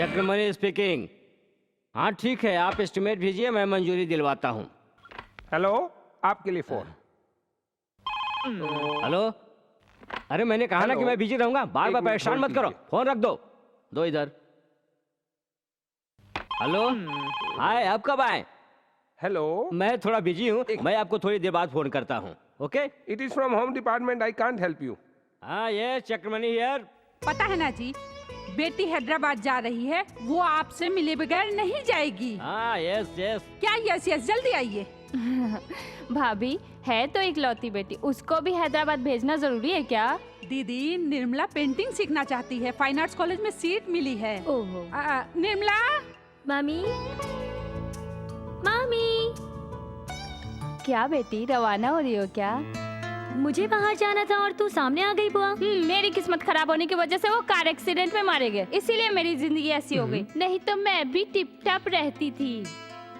Chakramani speaking. हाँ ठीक है, आप एस्टिमेट भेजिए, मैं मंजूरी दिलवाता हूँ। हेलो, आपके लिए फोन। हेलो, अरे मैंने कहा ना कि मैं बिजी रहूंगा, बार बार परेशान मत करो। फोन रख दो, दो इधर। हेलो, हाय, आप कब आए? हेलो, मैं थोड़ा बिजी हूँ, मैं आपको थोड़ी देर बाद फोन करता हूँ। Okay? It is from home department, I can't help you. हाँ ये चक्रमणि हियर। पता है ना जी, बेटी हैदराबाद जा रही है, वो आपसे मिले बगैर नहीं जाएगी। हाँ यस यस। क्या यस यस, जल्दी आइए। भाभी, है तो इकलौती बेटी, उसको भी हैदराबाद भेजना जरूरी है क्या? दीदी, निर्मला पेंटिंग सीखना चाहती है, फाइन आर्ट्स कॉलेज में सीट मिली है। ओहो। निर्मला। मामी, मामी। क्या बेटी, रवाना हो रही हो क्या? मुझे बाहर जाना था और तू सामने आ गई बुआ। मेरी किस्मत खराब होने की वजह से वो कार एक्सीडेंट में मारे गए, इसीलिए मेरी जिंदगी ऐसी हो गई, नहीं तो मैं भी टिप टाप रहती थी।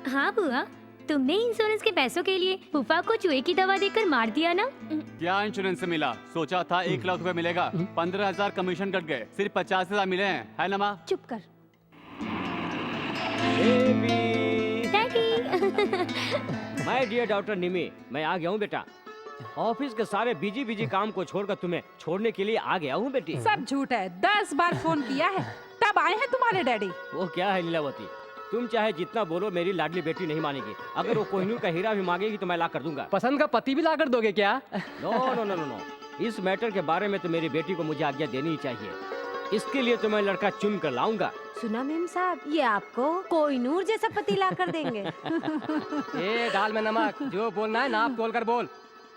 हाँ बुआ, तुमने इंश्योरेंस के पैसों के लिए फूफा को चूहे की दवा देकर मार दिया ना। क्या इंश्योरेंस से मिला? सोचा था 1 लाख रुपए मिलेगा, 15,000 कमीशन कट गए, सिर्फ 50,000 मिले हैं, है ना माँ? चुप कर। माय डियर डॉक्टर निमी, मैं आ गया हूँ बेटा। ऑफिस के सारे बिजी काम को छोड़कर तुम्हें छोड़ने के लिए आ गया हूँ बेटी। सब झूठ है, 10 बार फोन किया है, तब आए हैं तुम्हारे डैडी। वो क्या है लीलावती, तुम चाहे जितना बोलो मेरी लाडली बेटी नहीं मानेगी। अगर वो कोहिनूर का हीरा भी मांगेगी तो मैं ला कर दूंगा। पसंद का पति भी ला कर दोगे क्या? No no no no no, इस मैटर के बारे में तो मेरी बेटी को मुझे आज्ञा देनी ही चाहिए। इसके लिए तो मैं लड़का चुन कर लाऊंगा। सुना मेम साहब, ये आपको कोहिनूर जैसा पति ला कर देंगे। ए दाल में नमक, जो बोलना है नाप तोल कर बोल।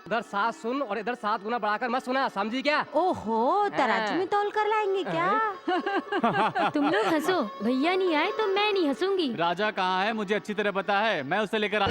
उधर 7 सुन और इधर 7 गुना बढ़ाकर मत सुना, समझी क्या? ओहो, तराजू में तौल कर लाएंगे क्या? तुम लोग हंसो, भैया नहीं आए तो मैं नहीं हंसूंगी। राजा कहाँ है मुझे अच्छी तरह पता है, मैं उसे लेकर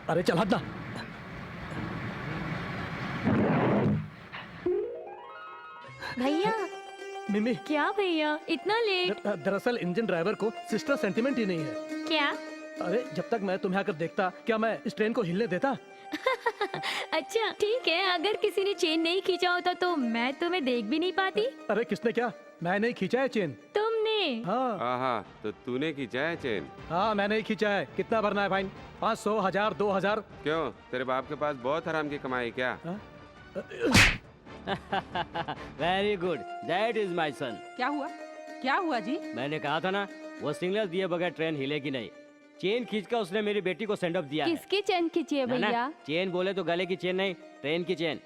अरे चल हट ना। भैया। मिमी। क्या भैया, इतना लेट? दरअसल इंजन ड्राइवर को सिस्टर सेंटिमेंट ही नहीं है। क्या? अरे जब तक मैं तुम्हें आकर देखता, क्या मैं इस ट्रेन को हिलने देता? अच्छा ठीक है, अगर किसी ने चेन नहीं खींचा होता तो मैं तुम्हें देख भी नहीं पाती। अरे किसने क्या? मैं नहीं खींचा है चेन। तुमने? हाँ, तो तूने खींचा है चेन? हाँ मैंने ही खींचा है। कितना भरना है फाइन? 500, 1000, 2000? क्यों, तेरे बाप के पास बहुत हराम की कमाई क्या? Very good, that is my son. क्या हुआ, क्या हुआ जी? मैंने कहा था ना, वो सिग्नल दिए बगैर ट्रेन हिलेगी नहीं। चेन खींचकर उसने मेरी बेटी को सेंड ऑफ दिया है। किसकी चेन खींची है भैया? चेन बोले तो गले की चेन नहीं, ट्रेन की चेन।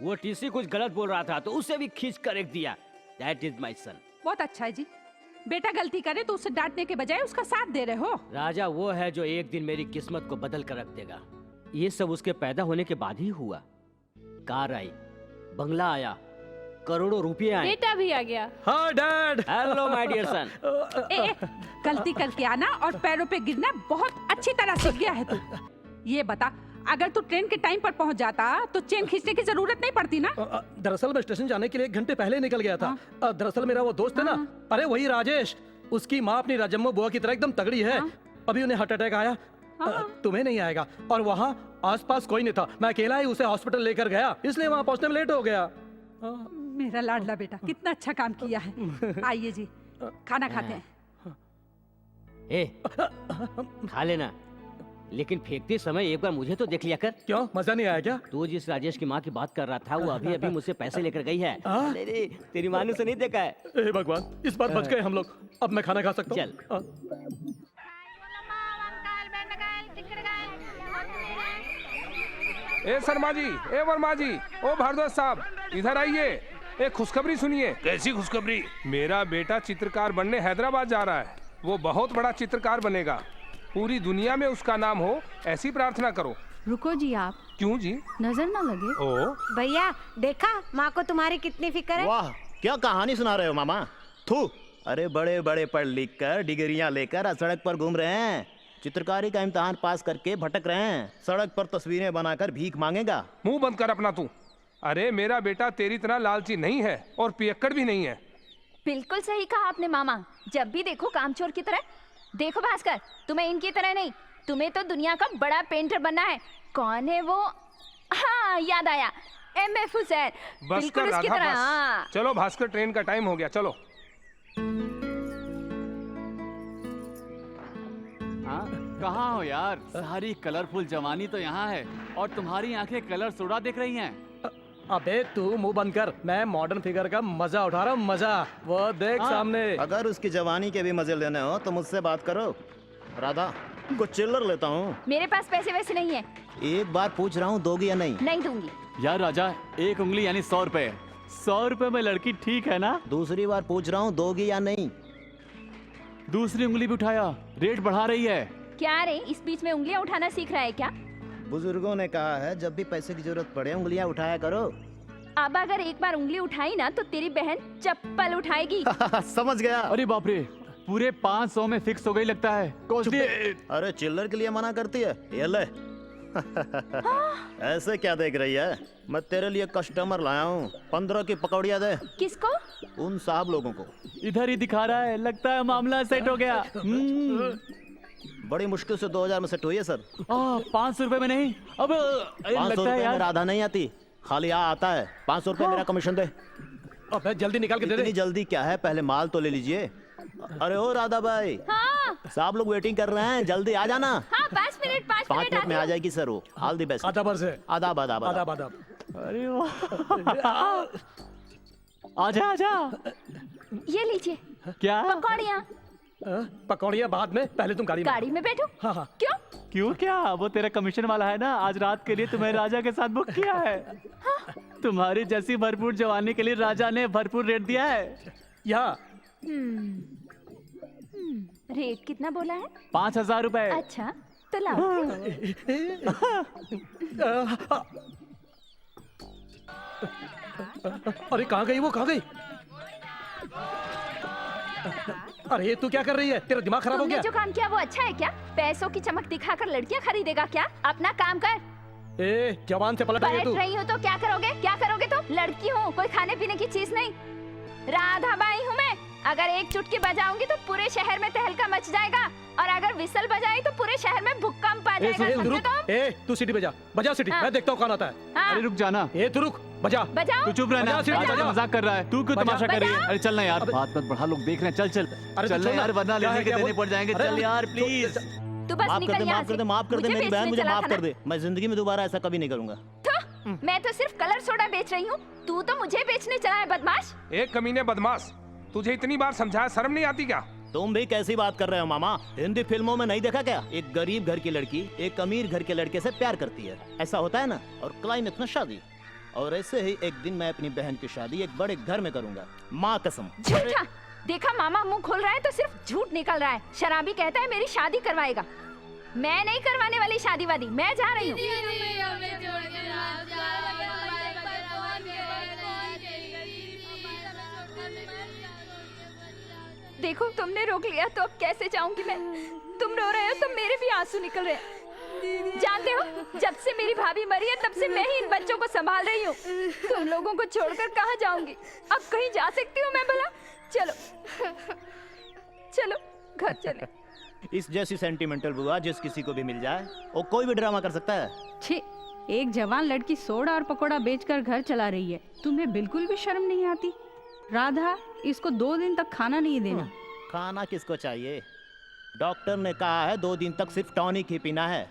वो टीसी कुछ गलत बोल रहा था तो उसे भी खींच कर रख दिया। That is my son. बहुत अच्छा है जी, बेटा गलती करे तो उसे डांटने के बजाय उसका साथ दे रहे हो। राजा वो है जो एक दिन मेरी किस्मत को बदल कर रख देगा। ये सब उसके पैदा होने के बाद ही हुआ। कार आई, बंगला आया, करोड़ों रुपए आए। बेटा भी आ गया। हाँ dad. Hello my dear son. ए, गलती करके आना और पैरों पे गिरना बहुत अच्छी तरह सीख गया है तू। ये बता, अगर तू ट्रेन के टाइम पर पहुंच जाता तो चेन खींचने की जरूरत नहीं पड़ती ना? दरअसल मैं स्टेशन जाने के लिए 1 घंटे पहले निकल गया था। दरअसल मेरा वो दोस्त है ना, अरे वही राजेश, उसकी माँ अपनी राजम्मा बुआ की तरह एकदम तगड़ी है। अभी उन्हें हार्ट अटैक आया। तुम्हें नहीं आएगा। और वहाँ आसपास कोई नहीं था, मैं अकेला ही उसे हॉस्पिटल लेकर गया, इसलिए वहाँ पहुँचने में लेट हो गया। मेरा लाडला बेटा, कितना अच्छा काम किया है। आइए जी, खाना खाते हैं। ए, खा लेना, लेकिन फेंकते समय एक बार मुझे तो देख लिया कर। क्यों, मजा नहीं आया क्या? तू जिस राजेश की माँ की बात कर रहा था, वो अभी अभी मुझसे पैसे लेकर गई है। अरे तेरी माँ ने उसे नहीं देखा है। हे भगवान, इस बार बच गए हम लोग। अब मैं खाना खा सकता हूँ? चल। ए शर्मा जी, ए वर्मा जी, ओ भारद्वाज साहब, इधर आइए। एक खुशखबरी सुनिए। कैसी खुशखबरी? मेरा बेटा चित्रकार बनने हैदराबाद जा रहा है। वो बहुत बड़ा चित्रकार बनेगा। पूरी दुनिया में उसका नाम हो, ऐसी प्रार्थना करो। रुको जी, आप क्यों जी? नजर ना लगे। ओ भैया देखा माँ को तुम्हारी कितनी फिक्र है। वाह, क्या कहानी सुना रहे हो मामा। थू, अरे बड़े बड़े पढ़ लिख कर डिग्रियां लेकर सड़क पर घूम रहे हैं, चित्रकारी का इम्तिहान पास करके भटक रहे हैं, सड़क पर तस्वीरें बनाकर भीख मांगेगा। मुंह बंद कर अपना तू। अरे मेरा बेटा तेरी तरह लालची नहीं है और पियक्कड़ भी नहीं है। बिल्कुल सही कहा आपने मामा, जब भी देखो कामचोर की तरह। देखो भास्कर, तुम्हें इनकी तरह नहीं, तुम्हें तो दुनिया का बड़ा पेंटर बनना है। कौन है वो? हाँ, याद आया, MF हुसैन। बस बिल्कुल कर उसकी राधा, तरह। बस। हाँ। चलो भास्कर, ट्रेन का टाइम हो गया, चलो। हाँ, कहाँ हो यार? सारी कलरफुल जवानी तो यहाँ है और तुम्हारी आंखें कलर सोडा देख रही हैं। अबे तू मुंह बंद कर, मैं मॉडर्न फिगर का मजा उठा रहा हूँ। मजा वो देख सामने। अगर उसकी जवानी के भी मजे लेने हो तो मुझसे बात करो। राधा, कुछ चिल्लर लेता हूँ। मेरे पास पैसे वैसे नहीं है। एक बार पूछ रहा हूँ, दोगी या नहीं? नहीं दूंगी। यार राजा, 1 उंगली यानी 100 रुपए। 100 रुपए में लड़की ठीक है ना? दूसरी बार पूछ रहा हूँ, दोगी या नहीं? दूसरी उंगली भी उठाया, रेट बढ़ा रही है। क्या रे, इस बीच में उंगलियां उठाना सीख रहा है क्या? बुजुर्गों ने कहा है, जब भी पैसे की जरूरत पड़े उंगलियां उठाया करो। अब अगर एक बार उंगली उठाई ना तो तेरी बहन चप्पल उठाएगी। समझ गया। अरे बाप रे, पूरे 500 में फिक्स हो गई लगता है। कॉस्टली। अरे चिल्लर के लिए मना करती है, ये ले। ऐसे क्या देख रही है? मैं तेरे लिए कस्टमर लाया हूँ, 15 की पकौड़ियाँ दे। किसको? उन साहब लोगों को। इधर ही दिखा रहा है, लगता है मामला सेट हो गया। बड़ी मुश्किल से 2000 में सेट हुई है सर। 500 रुपए में नहीं। अब 500 लगता रुपए है में यार। राधा नहीं आती, खाली आता है। 500 रुपए मेरा कमीशन दे। अबे जल्दी निकाल के दे इतनी दे। जल्दी क्या है, पहले माल तो ले लीजिए। अरे ओ राधा भाई, हाँ। साहब लोग वेटिंग कर रहे हैं, जल्दी आ जाना। हाँ, 5 मिनट 5 5 मिनट मिनट में आ जाएगी सर वो। All the best. आदाब से। आदाब आदाब आदाब आदाब। आदाब। अरे वाह। आजा आजा। ये लीजिए क्या? पकौड़ियाँ। पकौड़ियाँ बाद में, पहले तुम गाड़ी में। गाड़ी में बैठो। हाँ हाँ। क्यों? क्यों क्या? वो तेरा कमीशन वाला है ना, आज रात के लिए तुम्हें राजा के साथ बुक किया है। तुम्हारी जैसी भरपूर जवानी के लिए राजा ने भरपूर रेट दिया है। यहाँ रेट कितना बोला है? 5000 रुपए। अच्छा, तो लाओ। अरे कहाँ गई वो, कहाँ गई? अरे तू क्या कर रही है? तेरा दिमाग खराब हो तुमने गया? जो काम किया वो अच्छा है क्या? पैसों की चमक दिखाकर लड़कियां खरीदेगा क्या? अपना काम कर। ए जवान से पलट रही है बैठ तू। रही हो तो क्या करोगे? क्या करोगे? तो लड़की हूँ, कोई खाने पीने की चीज नहीं। राधा बाई हूँ मैं। अगर एक चुटकी बजाऊंगी तो पूरे शहर में तहलका मच जाएगा, और अगर विसल बजाई तो पूरे शहर में भूकंप आ जाएगा। समझे तुम? तू सीटी बजा, बजा सीटी। हाँ। मैं देखता हूँ कौन आता है। हाँ, अरे रुक जाना। तू रुक, बजा। बजाओ। तू चुप रहना। बजा, सीटी राजा बजा। तो मजाक कर रहा है, तू क्यों बजा। तमाशा कर रही है? बजा। अरे चलना यार, बात मत बढ़ा, लोग देख रहे हैं। चल चल। अरे चल यार, वरना क्या है, लेने के क्या देने वो? पड़ जाएंगे। अरे चल यार प्लीज। तू बस माफ कर निकल दे, यहाँ माफ कर से। दे, माफ कर दे मुझे मेरी बहन, बेचने मुझे चला माफ था कर ना। दे। मैं जिंदगी में दोबारा ऐसा कभी नहीं करूंगा। मैं तो सिर्फ कलर सोडा बेच रही हूँ, तू तो मुझे बेचने चला है, बदमाश। एक कमीने बदमाश, तुझे इतनी बार समझाया, शर्म नहीं आती क्या? तुम भी कैसी बात कर रहे हो मामा? हिंदी फिल्मों में नहीं देखा क्या? एक गरीब घर की लड़की एक अमीर घर के लड़के से प्यार करती है, ऐसा होता है ना, और क्लाइमेक्स में शादी। और ऐसे ही एक दिन मैं अपनी बहन की शादी एक बड़े घर में करूंगा, माँ कसम। झूठा। देखा, मामा मुंह खोल रहा है तो सिर्फ झूठ निकल रहा है। शराबी कहता है मेरी शादी करवाएगा। मैं नहीं करवाने वाली शादी वादी, मैं जा रही हूँ। रोक लिया तो अब कैसे जाऊंगी मैं? तुम रो रहे हो तो मेरे भी आंसू निकल रहे हैं। जानते हो, जब से मेरी भाभी मरी है तब से मैं ही इन बच्चों को संभाल रही हूँ। तुम लोगों को छोड़कर कहाँ जाऊंगी? अब कहीं जा सकती हूँ मैं भला? चलो चलो घर चले। इस जैसी सेंटिमेंटल बुआ जिस किसी को भी मिल जाए वो कोई भी ड्रामा कर सकता है। छी, एक जवान लड़की सोडा और पकोड़ा बेचकर घर चला रही है, तुम्हें बिल्कुल भी शर्म नहीं आती? राधा, इसको 2 दिन तक खाना नहीं देना। खाना किसको चाहिए? डॉक्टर ने कहा है 2 दिन तक सिर्फ टॉनिक ही पीना है।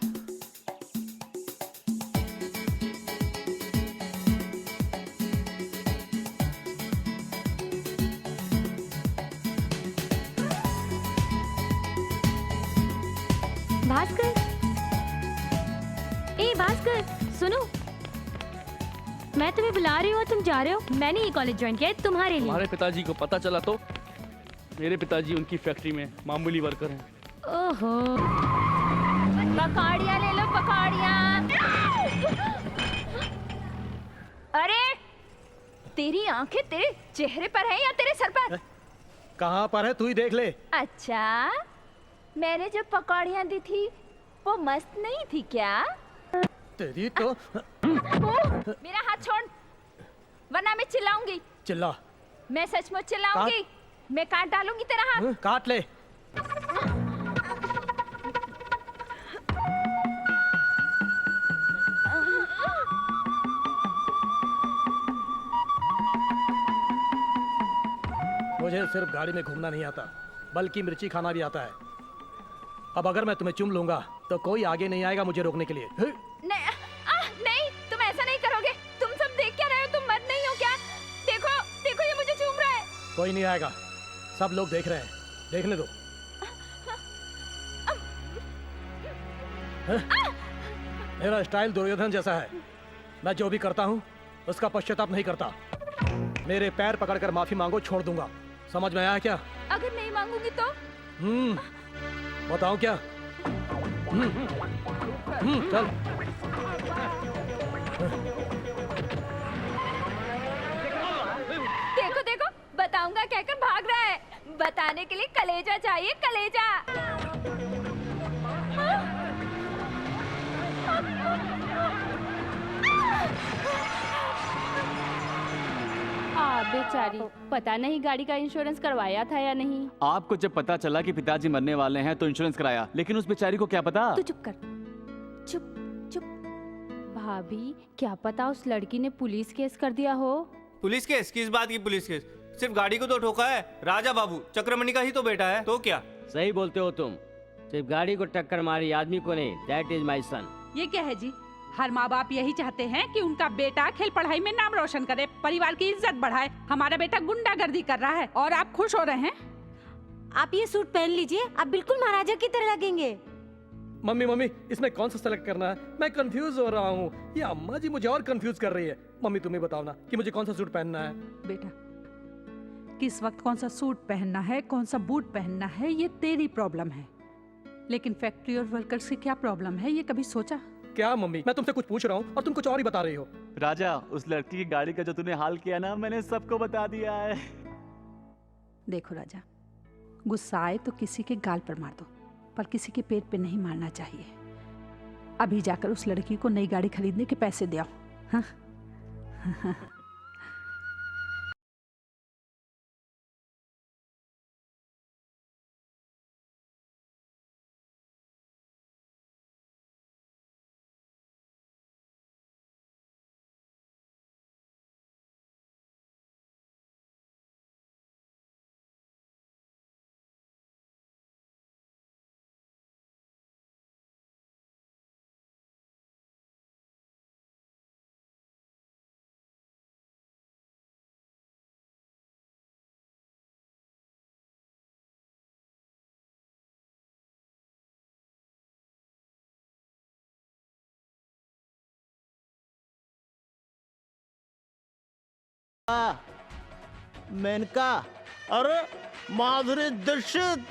भास्कर, ए भास्कर, सुनो, मैं तुम्हें बुला रही हूँ और तुम जा रहे हो। मैंने ये कॉलेज ज्वाइन किया है तुम्हारे लिए। हमारे पिताजी को पता चला तो? मेरे पिताजी उनकी फैक्ट्री में मामूली वर्कर हैं। ओहो, पकौड़ियाँ ले लो, पकौड़ियाँ। अरे तेरी आंखें तेरे चेहरे पर है या तेरे सर पर? कहाँ पर है तू ही देख ले। अच्छा, मैंने जो पकौड़ियाँ दी थी वो मस्त नहीं थी क्या? तेरी तो मेरा हाथ छोड़, वरना मैं चिल्लाऊंगी। चिल्ला। मैं सचमुच चिल्लाऊंगी। मैं काट डालूंगी तेरा हाथ। काट ले। मुझे सिर्फ गाड़ी में घूमना नहीं आता, बल्कि मिर्ची खाना भी आता है। अब अगर मैं तुम्हें चुम लूंगा तो कोई आगे नहीं आएगा मुझे रोकने के लिए। नहीं, तुम ऐसा नहीं करोगे। तुम सब देख क्या रहे हो? तुम मर्द नहीं हो क्या? देखो देखो, ये मुझे चूम रहा है। कोई नहीं आएगा, सब लोग देख रहे हैं, देखने दो। मेरा स्टाइल दुर्योधन जैसा है, मैं जो भी करता हूँ उसका पश्चाताप नहीं करता। मेरे पैर पकड़कर माफी मांगो, छोड़ दूंगा। समझ में आया क्या? अगर नहीं मांगूंगी तो? बताओ क्या? चल। देखो देखो, बताऊंगा कहकर भाग रहा है। बताने के लिए कलेजा चाहिए, कलेजा। बेचारी, पता नहीं गाड़ी का इंश्योरेंस करवाया था या नहीं। आपको जब पता चला कि पिताजी मरने वाले हैं तो इंश्योरेंस कराया, लेकिन उस बेचारी को क्या पता? तू चुप कर, चुप चुप। भाभी, क्या पता उस लड़की ने पुलिस केस कर दिया हो। Police case? किस बात की पुलिस केस? सिर्फ गाड़ी को तो ठोका है। राजा बाबू चक्रमणि का ही तो बेटा है, तो क्या? सही बोलते हो तुम, सिर्फ गाड़ी को टक्कर मारी, आदमी को नहीं। दैट इज माई सन। ये क्या है जी? हर माँ बाप यही चाहते हैं कि उनका बेटा खेल पढ़ाई में नाम रोशन करे, परिवार की इज्जत बढ़ाए। हमारा बेटा गुंडागर्दी कर रहा है और आप खुश हो रहे हैं? आप ये सूट पहन लीजिए, आप बिल्कुल महाराजा की तरह लगेंगे। मम्मी, इसमें कौन सा सेलेक्ट करना है? मैं कंफ्यूज हो रहा हूँ। ये अम्मा जी मुझे और कंफ्यूज कर रही है। मम्मी तुम्हें बताओ ना कि मुझे कौन सा सूट पहनना है। बेटा, किस वक्त कौन सा सूट पहनना है, कौन सा बूट पहनना है, ये तेरी प्रॉब्लम है। लेकिन फैक्ट्री और वर्कर्स की क्या प्रॉब्लम है, ये कभी सोचा? क्या मम्मी, मैं तुमसे कुछ पूछ रहा हूँ और तुम कुछ और ही बता रही हो। राजा, उस लड़की की गाड़ी का जो तूने हाल किया ना, मैंने सबको बता दिया है। देखो राजा, गुस्सा आए तो किसी के गाल पर मार दो, पर किसी के पेट पे नहीं मारना चाहिए। अभी जाकर उस लड़की को नई गाड़ी खरीदने के पैसे दे आओ। हाँ? मेनका, अरे माधुरी दीक्षित।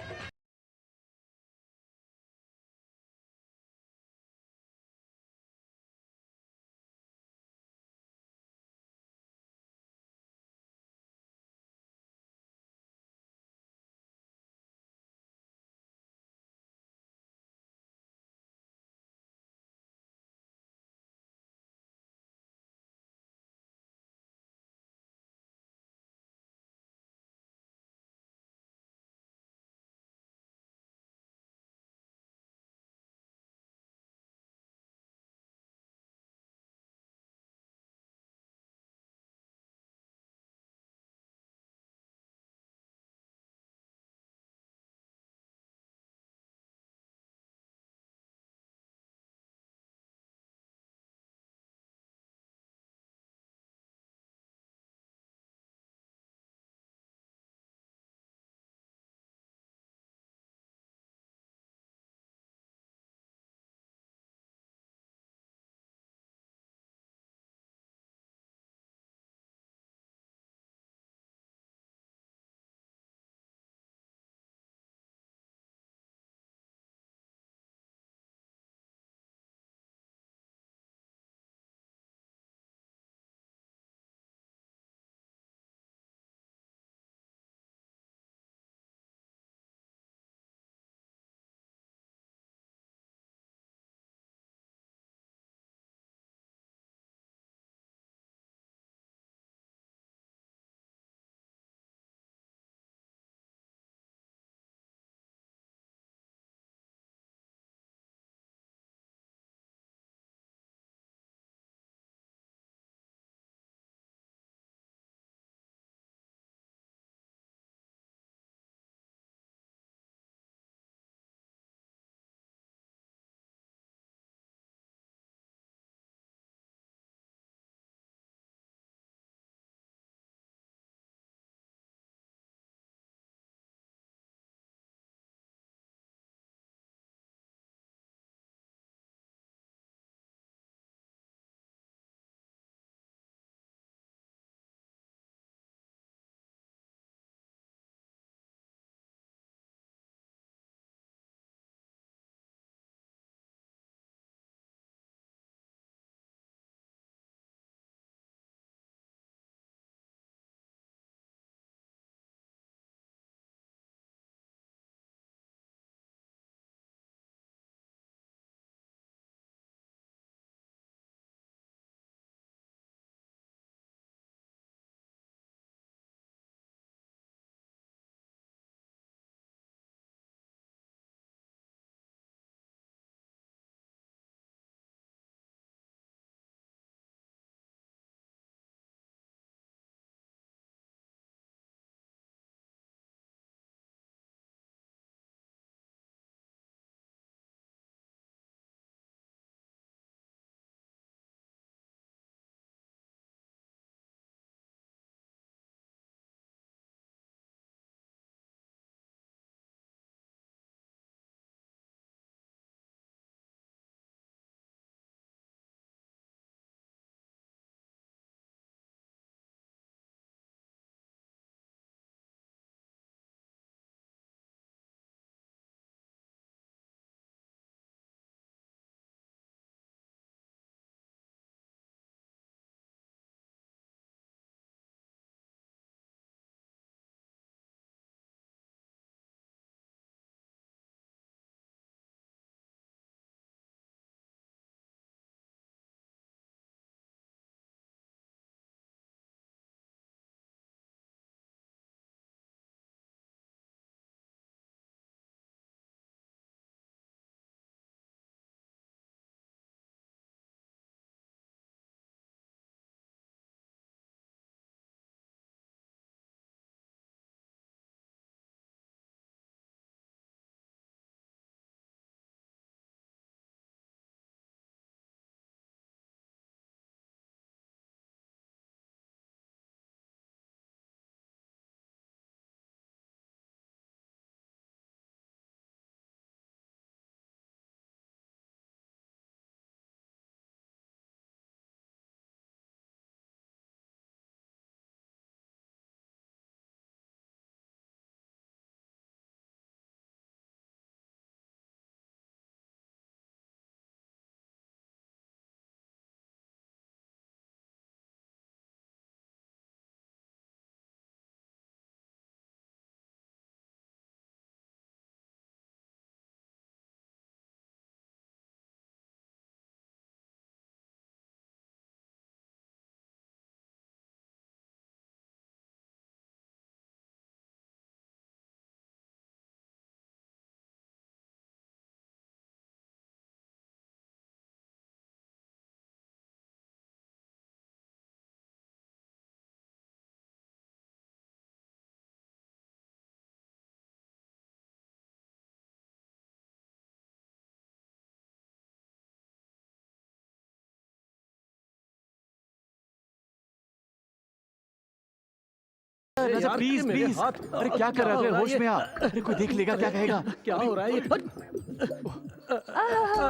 राजा यार, प्लीज मेरे प्लीज। हाथ- अरे क्या कर रहा है? क्या हो होश में आ। रहा है? अरे कोई देख लेगा, क्या कहेगा? क्या हो रहा है ये?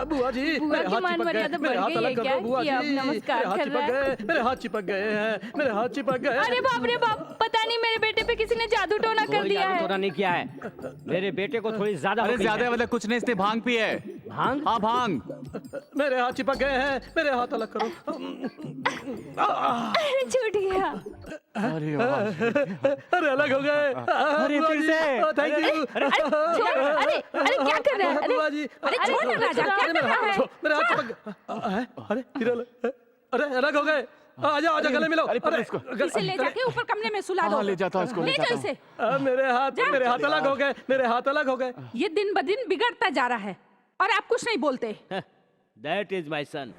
बुआ जी, बुआ मेरे की हाथ मान चिपक मर्यादा गए, मेरे बढ़ हाथ गई अलग है कर क्या? दो बुआ कि अब जी, नमस्कार मेरे हाथ कर चिपक रहा है? गए, मेरे हाथ चिपक गए हैं, मेरे हाथ चिपक गए। अरे बाप रे बाप, पता नहीं मेरे बेटे पे किसी ने जादू टोना कर कोई दिया जादू है। टोना नहीं किया है। मेरे बेटे को थोड़ी ज्यादा अरे हो गई ज्यादा है। मतलब कुछ नहीं, इसने भांग पी है। भांग? हाँ भांग। मेरे हाथ चिपक गए हैं, मेरे हाथ अलग करो। अरे छूट गया। अरे वाह। अरे अलग हो गए। अरे बुआ फिर जी, से। Thank you. अरे अरे क्या कर रहा है? अरे बुआ जी, अरे छोड़ ना राजा, क्या कर रहा है? मेरे हाथ चिपक गए। अरे फिर अरे अलग हो गए। आजा आजा, गले मिलो। अरे पकड़ इसको। इसे ले जाके ऊपर कमरे में सुला दो। हाँ ले जाता हूँ इसको, ले ले जाता जाओ हूँ। इसे। मेरे हाथ अलग हो गए, मेरे हाथ अलग हो गए। ये दिन ब दिन बिगड़ता जा रहा है और आप कुछ नहीं बोलते। That is my son.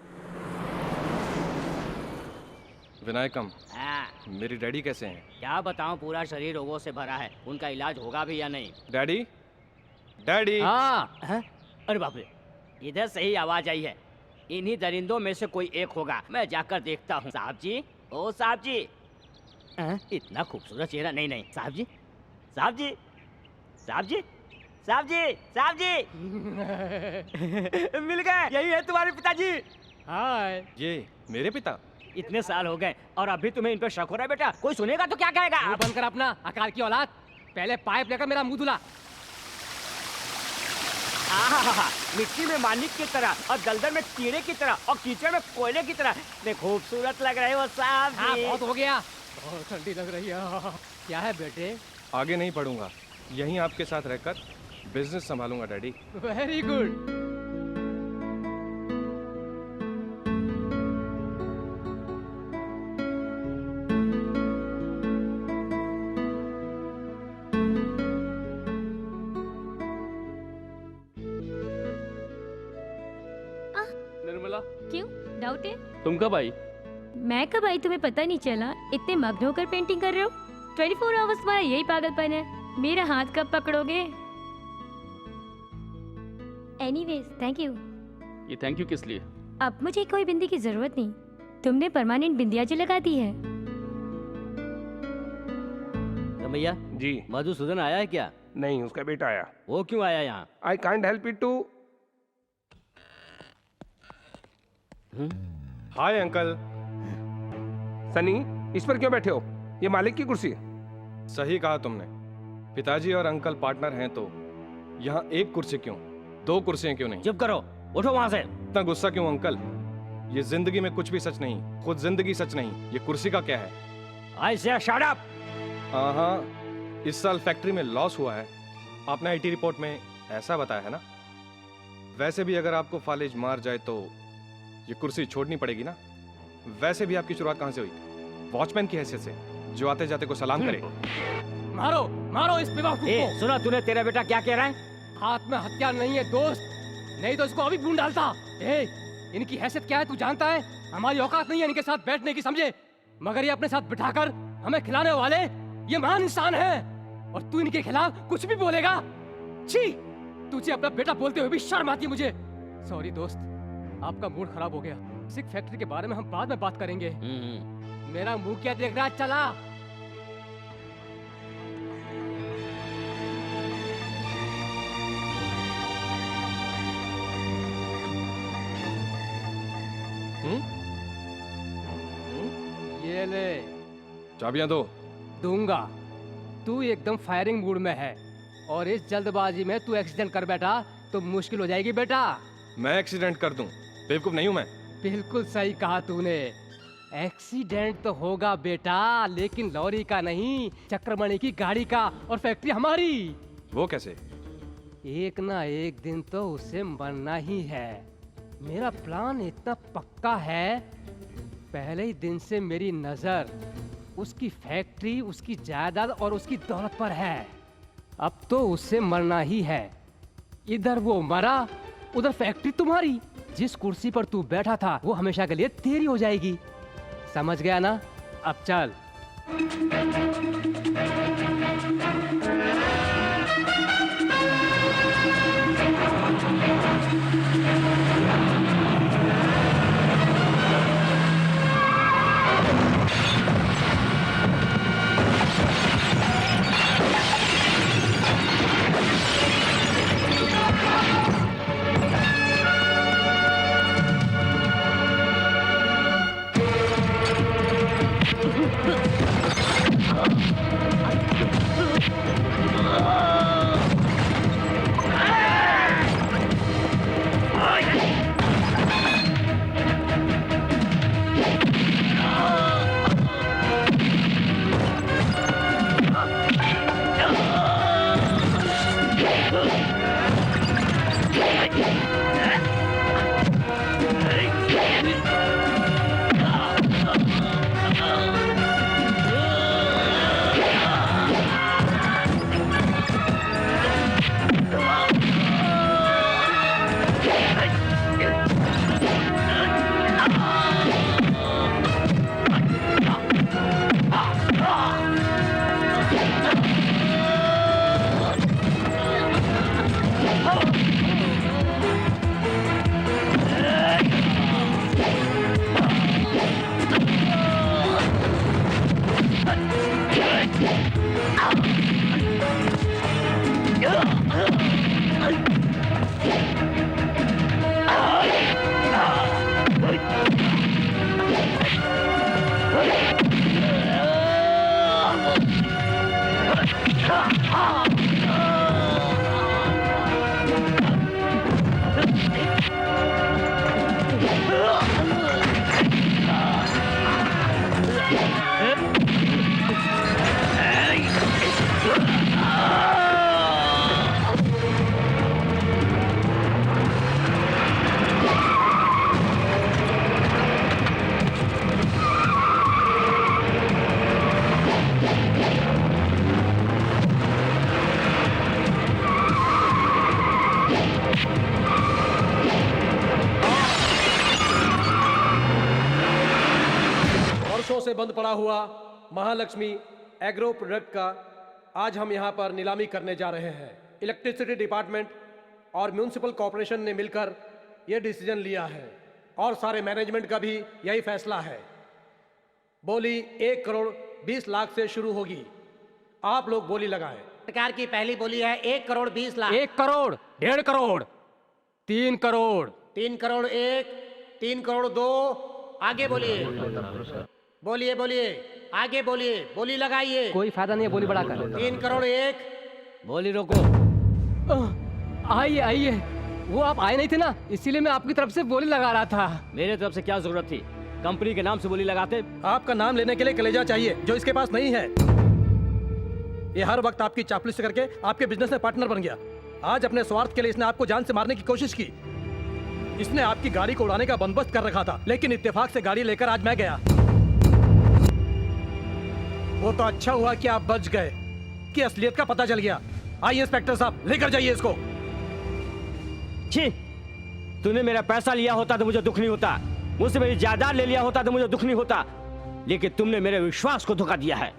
Vinayakam, हाँ, मेरी डैडी कैसे हैं? क्या बताऊं, पूरा शरीर रोगों से भरा है। उनका इलाज होगा भी या नहीं? Daddy, daddy. हाँ। हैं? अरे बाप रे, इधर से ही आवाज आई है। इन्हीं दरिंदों में से कोई एक होगा। मैं जाकर देखता हूँ। साहब जी, ओ साहब जी। हैं? इतना खूबसूरत चेहरा। नहीं नहीं, साहब जी, साहब जी, साहब जी, साहब जी, साहब जी। मिल गए। यही है तुम्हारे पिताजी। हाय। ये मेरे पिता? इतने साल हो गए और अभी तुम्हें इन पर शक हो रहा है बेटा? कोई सुनेगा तो क्या कहेगा? मुंह बंद कर अपना, अकाल की औलाद। पहले पाइप लेकर मेरा मुंह धुला। आहा, मिट्टी में मानिक की तरह और दलदल में कीड़े की तरह और कीचड़ में कोयले की तरह इतने खूबसूरत लग रहे हो साहब जी। हाँ, बहुत हो गया। बहुत ठंडी लग रही है। क्या है बेटे? आगे नहीं पढ़ूंगा, यहीं आपके साथ रहकर बिजनेस संभालूंगा डैडी। Very good. निर्मला, क्यों डाउट है? तुम कब आई? मैं कब आई तुम्हें पता नहीं चला? इतने मग्न होकर पेंटिंग कर रहे हो। 24 आवर्स तुम्हारा यही पागलपन है। मेरा हाथ कब पकड़ोगे? Anyways, thank you. ये थैंक यू किस लिए? अब मुझे कोई बिंदी की जरूरत नहीं। तुमने परमानेंट बिंदिया जो लगा दी है। रमैया जी। मधुसूदन आया है क्या? नहीं, उसका बेटा आया। वो क्यों आया यहाँ? I can't help it to. Hi uncle. Sunny, इस पर क्यों बैठे हो? ये मालिक की कुर्सी है। सही कहा तुमने। पिताजी और अंकल पार्टनर हैं तो यहाँ एक कुर्सी क्यों, दो कुर्सियां क्यों नहीं? चुप करो, उठो वहां से। इतना गुस्सा क्यों अंकल? ये जिंदगी में कुछ भी सच नहीं, खुद जिंदगी सच नहीं। ये कुर्सी का क्या है? आई से शट अप। हाँ, इस साल फैक्ट्री में लॉस हुआ है। आपने आईटी रिपोर्ट में ऐसा बताया है ना। वैसे भी अगर आपको फालिज मार जाए तो ये कुर्सी छोड़नी पड़ेगी ना। वैसे भी आपकी शुरुआत कहाँ से हुई? वॉचमैन की हैसियत से, जो आते जाते को सलाम करे। मारो मारो इस बेवकूफ ए, को। सुना तूने? तेरा बेटा क्या कह रहा है? हाथ में हथियार नहीं है दोस्त, नहीं तो इसको अभी ढूंढ डालता। ए, इनकी हैसियत क्या है तू जानता है? हमारी औकात नहीं है इनके साथ बैठने की, समझे? मगर ये अपने साथ बिठाकर हमें खिलाने वाले ये महान इंसान हैं और तू इनके खिलाफ कुछ भी बोलेगा? छी, तुझे अपना बेटा बोलते हुए भी शर्म आती है मुझे। सॉरी दोस्त, आपका मूड खराब हो गया। सिक फैक्ट्री के बारे में हम बाद में बात करेंगे। मेरा मुंह क्या देख रहा है? चला। ये ले। चाबियां दो। दूंगा। तू एकदम फायरिंग मूड में है और इस जल्दबाजी में तू एक्सीडेंट कर बैठा तो मुश्किल हो जाएगी बेटा। मैं एक्सीडेंट कर दूं? बेवकूफ नहीं हूं मैं। बिल्कुल सही कहा तूने। एक्सीडेंट तो होगा बेटा, लेकिन लॉरी का नहीं, चक्रमणि की गाड़ी का, और फैक्ट्री हमारी। वो कैसे? एक ना एक दिन तो उसे मरना ही है। मेरा प्लान इतना पक्का है, पहले ही दिन से मेरी नजर उसकी फैक्ट्री, उसकी जायदाद और उसकी दौलत पर है। अब तो उसे मरना ही है। इधर वो मरा, उधर फैक्ट्री तुम्हारी। जिस कुर्सी पर तू बैठा था वो हमेशा के लिए तेरी हो जाएगी। समझ गया ना? अब चल। वर्षों से बंद पड़ा हुआ महालक्ष्मी एग्रो प्रोडक्ट का आज हम यहाँ पर नीलामी करने जा रहे हैं। इलेक्ट्रिसिटी डिपार्टमेंट और म्यूनिसिपल कॉरपोरेशन ने मिलकर यह डिसीजन लिया है और सारे मैनेजमेंट का भी यही फैसला है। बोली 1 करोड़ 20 लाख से शुरू होगी। आप लोग बोली लगाएं। सरकार की पहली बोली है 1 करोड़ 20 लाख। 1 करोड़, 1.5 करोड़, 3 करोड़, 3 करोड़ 1, 3 करोड़ 2, आगे बोलिए बोलिए बोलिए, आगे बोलिए, बोली लगाइए। कोई फायदा नहीं है बोली बढ़ाकर। 3 करोड़ 1। बोली रोको। आइए आइए, वो आप आए नहीं थे ना, इसीलिए मैं आपकी तरफ से बोली लगा रहा था। मेरे तरफ से क्या जरूरत थी? कंपनी के नाम से बोली लगाते। आपका नाम लेने के लिए कलेजा चाहिए जो इसके पास नहीं है। ये हर वक्त आपकी चापलूसी करके आपके बिजनेस में पार्टनर बन गया। आज अपने स्वार्थ के लिए इसने आपको जान से मारने की कोशिश की। इसने आपकी गाड़ी को उड़ाने का बंदोबस्त कर रखा था, लेकिन इत्तेफाक से गाड़ी लेकर आज मैं गया। वो तो अच्छा हुआ कि आप बच गए, कि असलियत का पता चल गया। आइए इंस्पेक्टर साहब, लेकर जाइए इसको। छी, तूने मेरा पैसा लिया होता तो मुझे दुख नहीं होता, मुझसे मेरी जायदाद ले लिया होता तो मुझे दुख नहीं होता, लेकिन तुमने मेरे विश्वास को धोखा दिया है।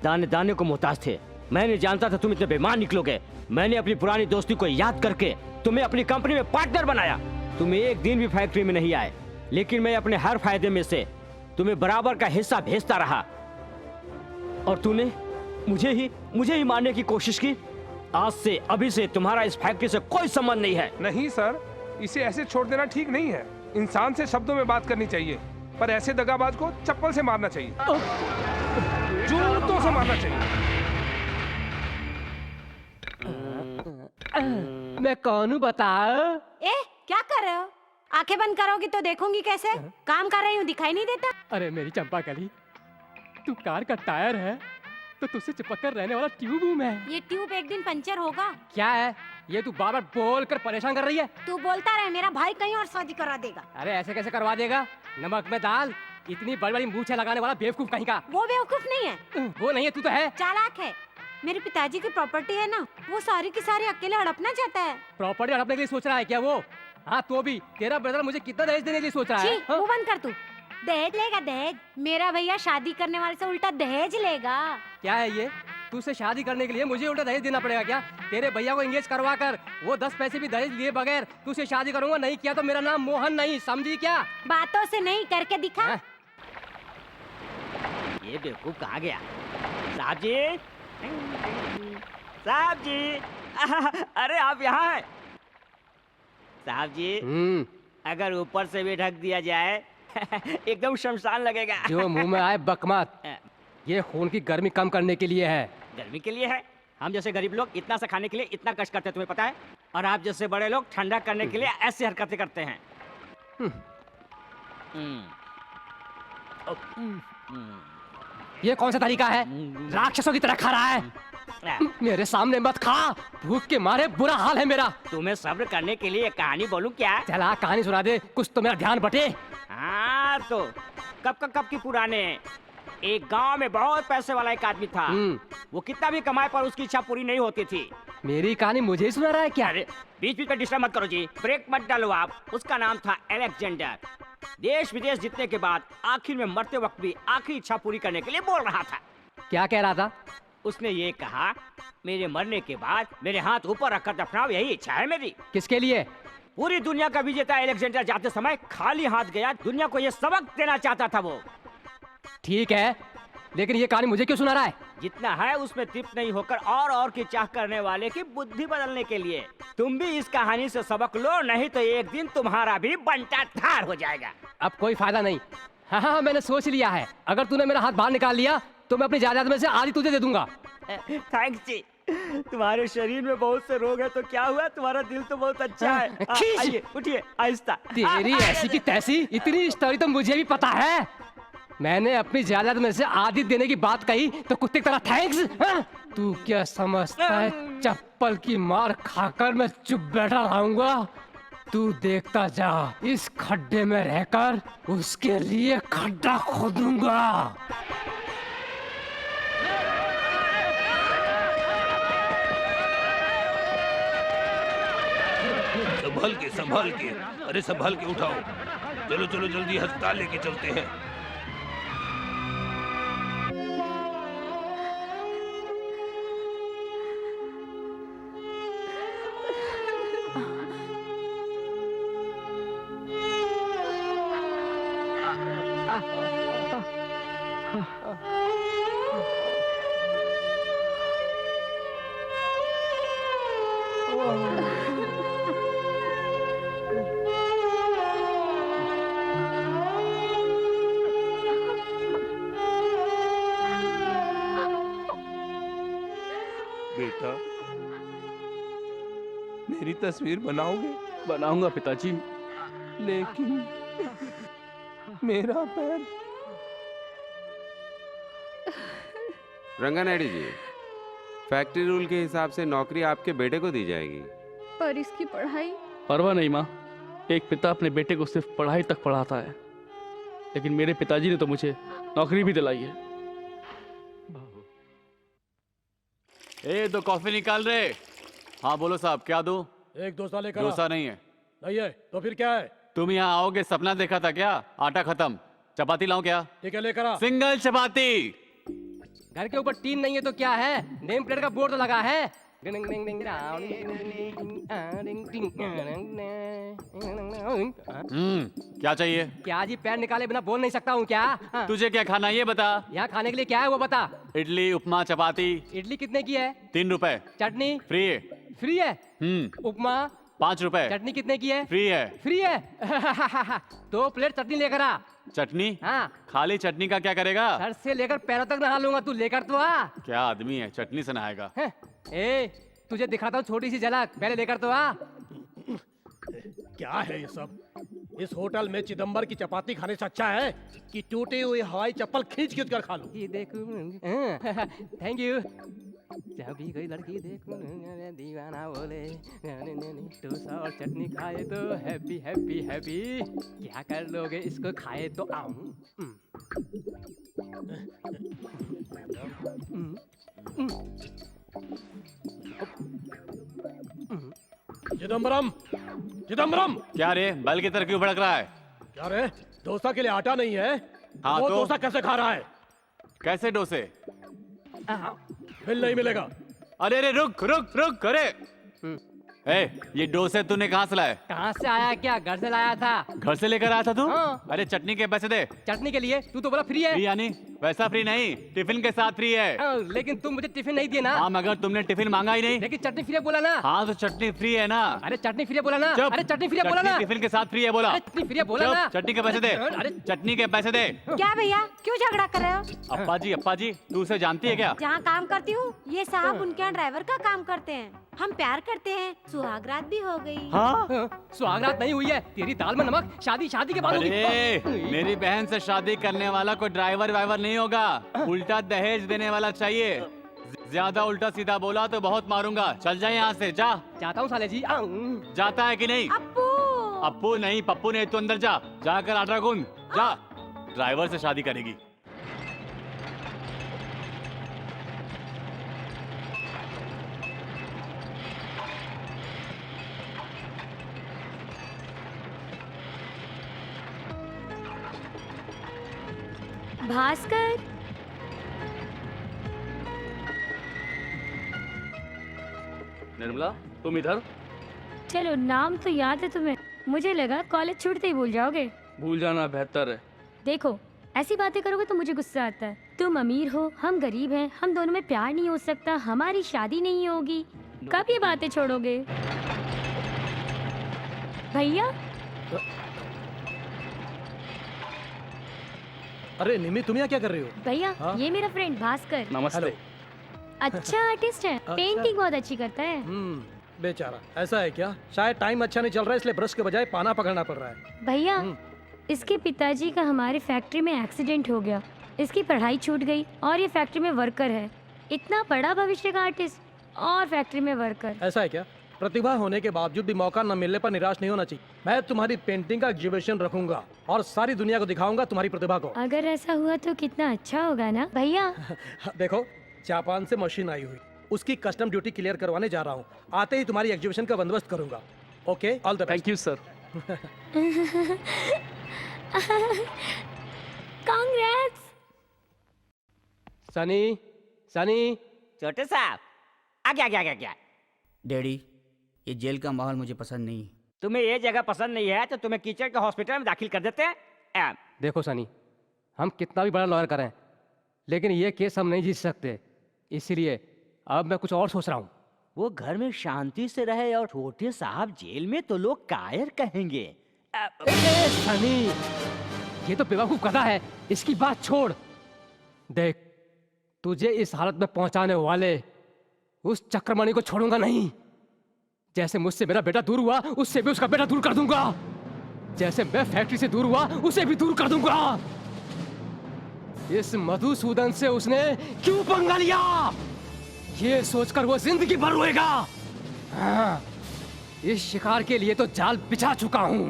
दाने दाने को मोहताज थे। मैं नहीं जानता था तुम इतने बेईमान निकलोगे। मैंने अपनी पुरानी दोस्ती को याद करके तुम्हें अपनी कंपनी में पार्टनर बनाया। तुम एक दिन भी फैक्ट्री में नहीं आए, लेकिन मैं अपने हर फायदे में से तुम्हें बराबर का हिस्सा भेजता रहा, और तूने मुझे ही मारने की कोशिश की। आज से अभी से तुम्हारा इस फैक्ट्री से कोई संबंध नहीं है। नहीं सर, इसे ऐसे छोड़ देना ठीक नहीं है। इंसान से शब्दों में बात करनी चाहिए, पर ऐसे दगाबाज को चप्पल से मारना चाहिए, जूतों से मारना चाहिए। मैं कौन हूँ बता? क्या कर रहे हो? आंखें बंद करोगी तो देखूंगी कैसे? काम कर रही हूँ, दिखाई नहीं देता? अरे मेरी चंपा कली, तू कार का टायर है तो तुझसे चिपक कर रहने वाला ट्यूब हूँ मैं। ये ट्यूब एक दिन पंचर होगा। क्या है ये तू बार बार बोल कर परेशान कर रही है? तू बोलता रहे, मेरा भाई कहीं और शादी करा देगा। अरे ऐसे कैसे करवा देगा? नमक में दाल, इतनी बड़ी बड़ी मूछें लगाने वाला बेवकूफ कहीं का। वो बेवकूफ नहीं है। वो नहीं है, तू तो है। चालाक है। मेरे पिताजी की प्रॉपर्टी है ना, वो सारी की सारी अकेले हड़पना चाहता है। प्रॉपर्टी हड़पने के लिए सोच रहा है क्या वो? हाँ तो भी तेरा ब्रदर मुझे कितना दहेज देने के लिए सोच रहा है? वो बंद कर तू। दहेज लेगा दहेज? मेरा भैया शादी करने वाले से उल्टा दहेज लेगा। क्या है ये? तुझसे शादी करने के लिए मुझे उल्टा दहेज देना पड़ेगा क्या? तेरे भैया को एंगेज करवा कर वो 10 पैसे भी दहेज लिए बगैर तुझसे शादी करूंगा। नहीं किया तो मेरा नाम मोहन नहीं, समझी क्या? बातों से नहीं, करके दिखा। ये बेवकूफ कहाँ गया? साहब जी, साहब जी, अरे आप यहाँ हैं? साहब जी, अगर ऊपर से भी ढक दिया जाए एकदम शमशान लगेगा। जो मुंह में आए बकमत। ये खून की गर्मी कम करने के लिए है। गर्मी के लिए है? हम जैसे गरीब लोग इतना सा खाने के लिए इतना कष्ट करते हैं, तुम्हें पता है? और आप जैसे बड़े लोग ठंडा करने के लिए ऐसी हरकतें करते हैं। ये कौन सा तरीका है? राक्षसों की तरह खा रहा है। मेरे सामने मत खा, भूख के मारे बुरा हाल है मेरा। तुम्हें सब्र करने के लिए कहानी बोलूं क्या? चला कहानी सुना दे, कुछ तो मेरा ध्यान बटे। हाँ तो कब की पुराने। एक गांव में बहुत पैसे वाला एक आदमी था। वो कितना भी कमाए पर उसकी इच्छा पूरी नहीं होती थी। मेरी कहानी मुझे ही सुना रहा है क्या? बीच बीच में डिस्टर्ब मत करो जी, ब्रेक मत डालो आप। उसका नाम था अलेक्जेंडर। देश विदेश जीतने के बाद आखिर में मरते वक्त भी आखिरी इच्छा पूरी करने के लिए बोल रहा था। क्या कह रहा था? उसने ये कहा, मेरे मरने के बाद मेरे हाथ ऊपर रखकर दफनाओ, यही इच्छा है मेरी। किसके लिए? पूरी दुनिया का विजेता अलेक्जेंडर जाते समय खाली हाथ गया। दुनिया को ये सबक देना चाहता था वो। ठीक है, लेकिन ये कहानी मुझे क्यों सुना रहा है? जितना है उसमें तृप्त नहीं होकर और की चाह करने वाले की बुद्धि बदलने के लिए। तुम भी इस कहानी से सबक लो, नहीं तो एक दिन तुम्हारा भी बंटा धार हो जाएगा। अब कोई फायदा नहीं। हाँ, मैंने सोच लिया है। अगर तूने मेरा हाथ बाहर निकाल लिया तो मैं अपनी जायदाद में से आधी तुझे दे दूंगा। थैंक्स जी। तुम्हारे शरीर में बहुत से रोग है तो क्या हुआ, तुम्हारा दिल तो बहुत अच्छा है। आइए उठिए आहिस्ता। तेरी ऐसी की तैसी इतनी स्टोरी तो मुझे भी पता है। मैंने अपनी जायदाद में से आधी देने की बात कही तो कुत्ते की तरह थैंक्स? हाँ? तू क्या समझता है चप्पल की मार खाकर मैं चुप बैठा रहूंगा? तू देखता जा, इस खड्डे में रहकर उसके लिए खड्डा खोदूंगा। संभाल के, अरे संभाल के उठाओ। चलो चलो जल्दी अस्पताल लेके चलते हैं। बेटा, मेरी तस्वीर बनाओगे? बनाऊंगा पिताजी। लेकिन मेरा पैर। रंगानायडू जी, फैक्ट्री रूल के हिसाब से नौकरी आपके बेटे को दी जाएगी। पर इसकी पढ़ाई? परवाह नहीं माँ, एक पिता अपने बेटे को सिर्फ पढ़ाई तक पढ़ाता है, लेकिन मेरे पिताजी ने तो मुझे नौकरी भी दिलाई है। ए तो कॉफी निकाल रहे। हाँ बोलो साहब, क्या दूं? एक डोसा लेकर। डोसा नहीं है। नहीं है तो फिर क्या है? तुम यहाँ आओगे सपना देखा था क्या? आटा खत्म। चपाती लाऊं क्या? ठीक है लेकर आ। सिंगल चपाती। घर के ऊपर टीन नहीं है तो क्या है? नेम प्लेट का बोर्ड तो लगा है। क्या चाहिए? क्या जी, पैर निकाले बिना बोल नहीं सकता हूँ क्या? तुझे क्या खाना ये बता। यहाँ खाने के लिए क्या है वो बता। इडली, उपमा, चपाती। इडली कितने की है? 3 रुपए। चटनी फ्री है। फ्री है? उपमा 5 रुपए। चटनी कितने की है? फ्री है। फ्री है? 2 प्लेट चटनी लेकर आ। चटनी? हाँ। खाली चटनी का क्या करेगा? सर से लेकर पैरों तक नहा लूंगा, तू लेकर तो आ। क्या आदमी है, चटनी से नहाएगा? ए, तुझे दिखाता हूँ छोटी सी झलक, पहले लेकर तो आ। क्या है ये सब? इस होटल में चिदम्बर की चपाती खाने से अच्छा है कि टूटी हुई हवाई चप्पल खींच खींच कर खा लूं। ये देखो, थैंक यू। जब भी कोई लड़की देखो दीवाना बोले डोसा और चटनी खाए तो हैप्पी हैप्पी हैप्पी। क्या कर लोगे इसको खाए तो आऊं। चिदम्बरम, चिदम्बरम। क्या रे, बैल की तरह क्यों भड़क रहा है? क्या रे, डोसा के लिए आटा नहीं है? हाँ वो तो? डोसा कैसे खा रहा है? कैसे डोसे? बिल नहीं मिलेगा। अरे अरे रुक रुक रुक, अरे ये डोसे तूने कहाँ से लाए? कहाँ से आया क्या? घर से लाया था। घर से लेकर आया था तू? हाँ। अरे चटनी के पैसे दे। चटनी के लिए तू तो बोला फ्री है। फ्री यानी वैसा फ्री नहीं, टिफिन के साथ फ्री है। लेकिन तुम मुझे टिफिन नहीं दिए ना। हाँ मगर तुमने टिफिन मांगा ही नहीं। लेकिन चटनी फ्री बोला ना। हाँ तो चटनी फ्री है ना। अरे चटनी फ्री बोला ना। चुप। अरे चटनी फ्री बोला ना। टिफिन के साथ फ्री है बोला। चटनी फ्री बोला ना। चटनी के पैसे दे। अरे चटनी के पैसे दे। क्या भैया, क्यों झगड़ा कर रहे हो? अप्पा जी तू उसे जानती है क्या? जहाँ काम करती हूँ ये साहब उनके यहाँ ड्राइवर का काम करते हैं। हम प्यार करते हैं, सुहागरात भी हो गई। हाँ? सुहागरात नहीं हुई है, तेरी दाल में नमक। शादी शादी के बाद होगी। अरे मेरी बहन से शादी करने वाला कोई ड्राइवर वाइवर नहीं होगा, उल्टा दहेज देने वाला चाहिए। ज्यादा उल्टा सीधा बोला तो बहुत मारूंगा। चल जा यहाँ से, जा। जाता हूँ साले जी। जाता है कि नहीं? अप्पू नहीं, पप्पू नहीं, तू अंदर जा। जाकर आटा गूंद, जा। ड्राइवर से शादी करेगी। भास्कर, निर्मला तुम इधर? चलो नाम तो याद है तुम्हें। मुझे लगा कॉलेज छूटते ही भूल जाओगे। भूल जाना बेहतर है। देखो ऐसी बातें करोगे तो मुझे गुस्सा आता है। तुम अमीर हो, हम गरीब हैं, हम दोनों में प्यार नहीं हो सकता, हमारी शादी नहीं होगी। कब ये बातें छोड़ोगे भैया? अरे निमी, तुम यहाँ क्या कर रही हो? भैया हाँ? ये मेरा फ्रेंड भास्कर। नमस्ते। अच्छा आर्टिस्ट है, पेंटिंग बहुत अच्छी करता है। बेचारा। ऐसा है क्या? शायद टाइम अच्छा नहीं चल रहा है इसलिए ब्रश के बजाय पाना पकड़ना पड़ रहा है। भैया इसके पिताजी का हमारी फैक्ट्री में एक्सीडेंट हो गया, इसकी पढ़ाई छूट गई और ये फैक्ट्री में वर्कर है। इतना बड़ा भविष्य का आर्टिस्ट और फैक्ट्री में वर्कर। ऐसा है क्या? प्रतिभा होने के बावजूद भी मौका न मिलने पर निराश नहीं होना चाहिए। मैं तुम्हारी पेंटिंग का एग्जीबिशन रखूंगा और सारी दुनिया को दिखाऊंगा तुम्हारी प्रतिभा को। अगर ऐसा हुआ तो कितना अच्छा होगा ना भैया। देखो, जापान से मशीन आई हुई, उसकी कस्टम ड्यूटी क्लियर करवाने जा रहा हूँ। आते ही तुम्हारी एग्जीबिशन का बंदोबस्त करूंगा। Okay, all the best. Thank you sir. Congrats. Sunny, Sunny. छोटे साहब, आगे। डैडी, ये जेल का माहौल मुझे पसंद नहीं है। तुम्हें ये जगह पसंद नहीं है तो तुम्हें कीचड़ के हॉस्पिटल में दाखिल कर देते हैं। देखो सनी, हम कितना भी बड़ा लॉयर करें, लेकिन ये केस हम नहीं जीत सकते। इसलिए अब मैं कुछ और सोच रहा हूँ। वो घर में शांति से रहे और छोटे साहब जेल में तो लोग कायर कहेंगे। सनी, ये तो बेवकूफ गधा है, इसकी बात छोड़। देख, तुझे इस हालत में पहुंचाने वाले उस चक्रमणि को छोड़ूंगा नहीं। जैसे मुझसे मेरा बेटा दूर हुआ, उससे भी उसका बेटा दूर कर दूंगा। जैसे मैं फैक्ट्री से दूर हुआ, उसे भी दूर कर दूंगा। इस मधुसूदन से उसने क्यों पंगा लिया, ये सोचकर वो जिंदगी भर रोएगा। हाँ, इस शिकार के लिए तो जाल बिछा चुका हूं।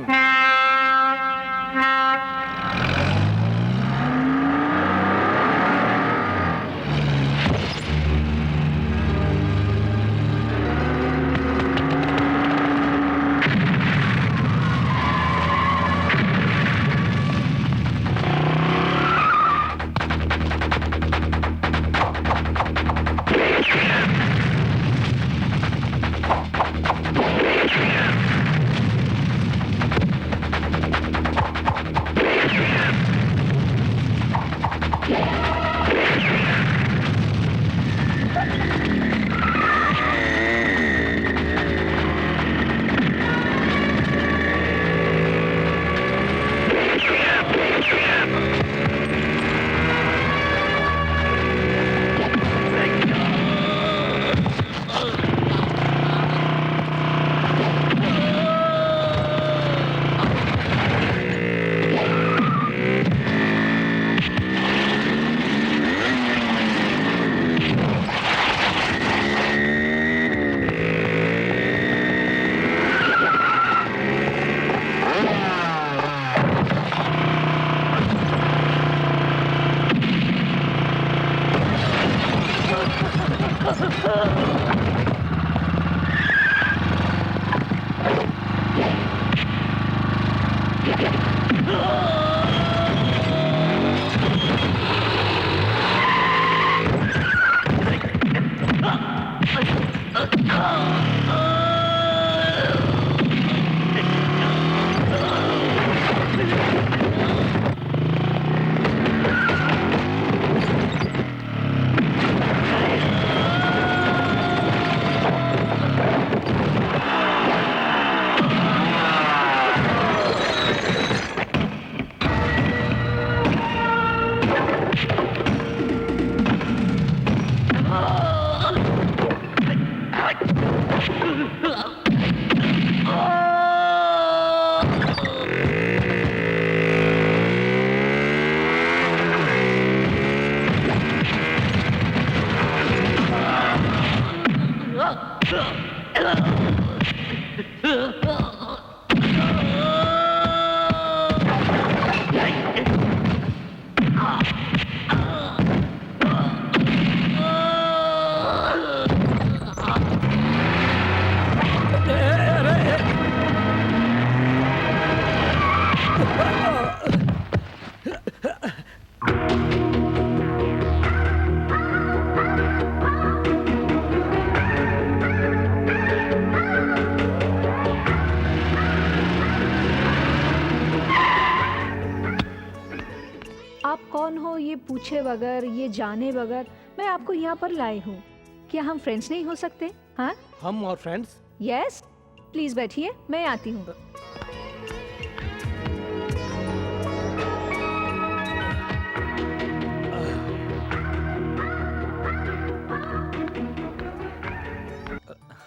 आप कौन हो ये पूछे बगैर, ये जाने बगैर मैं आपको यहाँ पर लाई हूँ। क्या हम फ्रेंड्स नहीं हो सकते? हाँ, हम और फ्रेंड्स? यस, प्लीज बैठिए, मैं आती हूँ।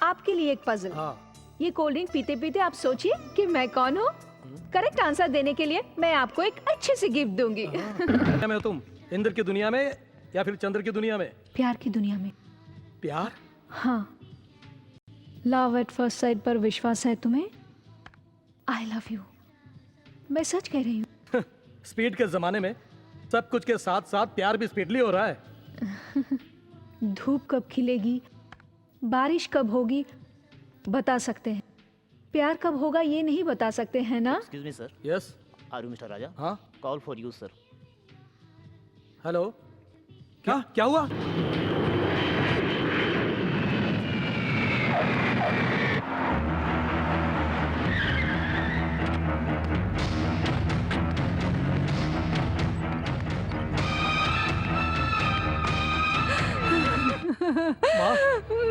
आपके लिए एक पजल। हाँ। ये कोल्ड ड्रिंक पीते पीते आप सोचिए कि मैं कौन हूँ। करेक्ट आंसर देने के लिए मैं आपको एक अच्छी सी गिफ्ट दूंगी। दुनिया में हो तुम, इंद्र की दुनिया में या फिर चंद्र की दुनिया में? प्यार की दुनिया में। प्यार? हाँ, लव एट फर्स्ट साइट पर विश्वास है तुम्हें? आई लव यू, मैं सच कह रही हूँ। स्पीड के जमाने में सब कुछ के साथ साथ प्यार भी स्पीडली हो रहा है। धूप कब खिलेगी, बारिश कब होगी बता सकते हैं, प्यार कब होगा ये नहीं बता सकते हैं ना? Excuse me sir. Yes. Are you mister Raja? हाँ। Call for you sir. Hello. क्या हुआ?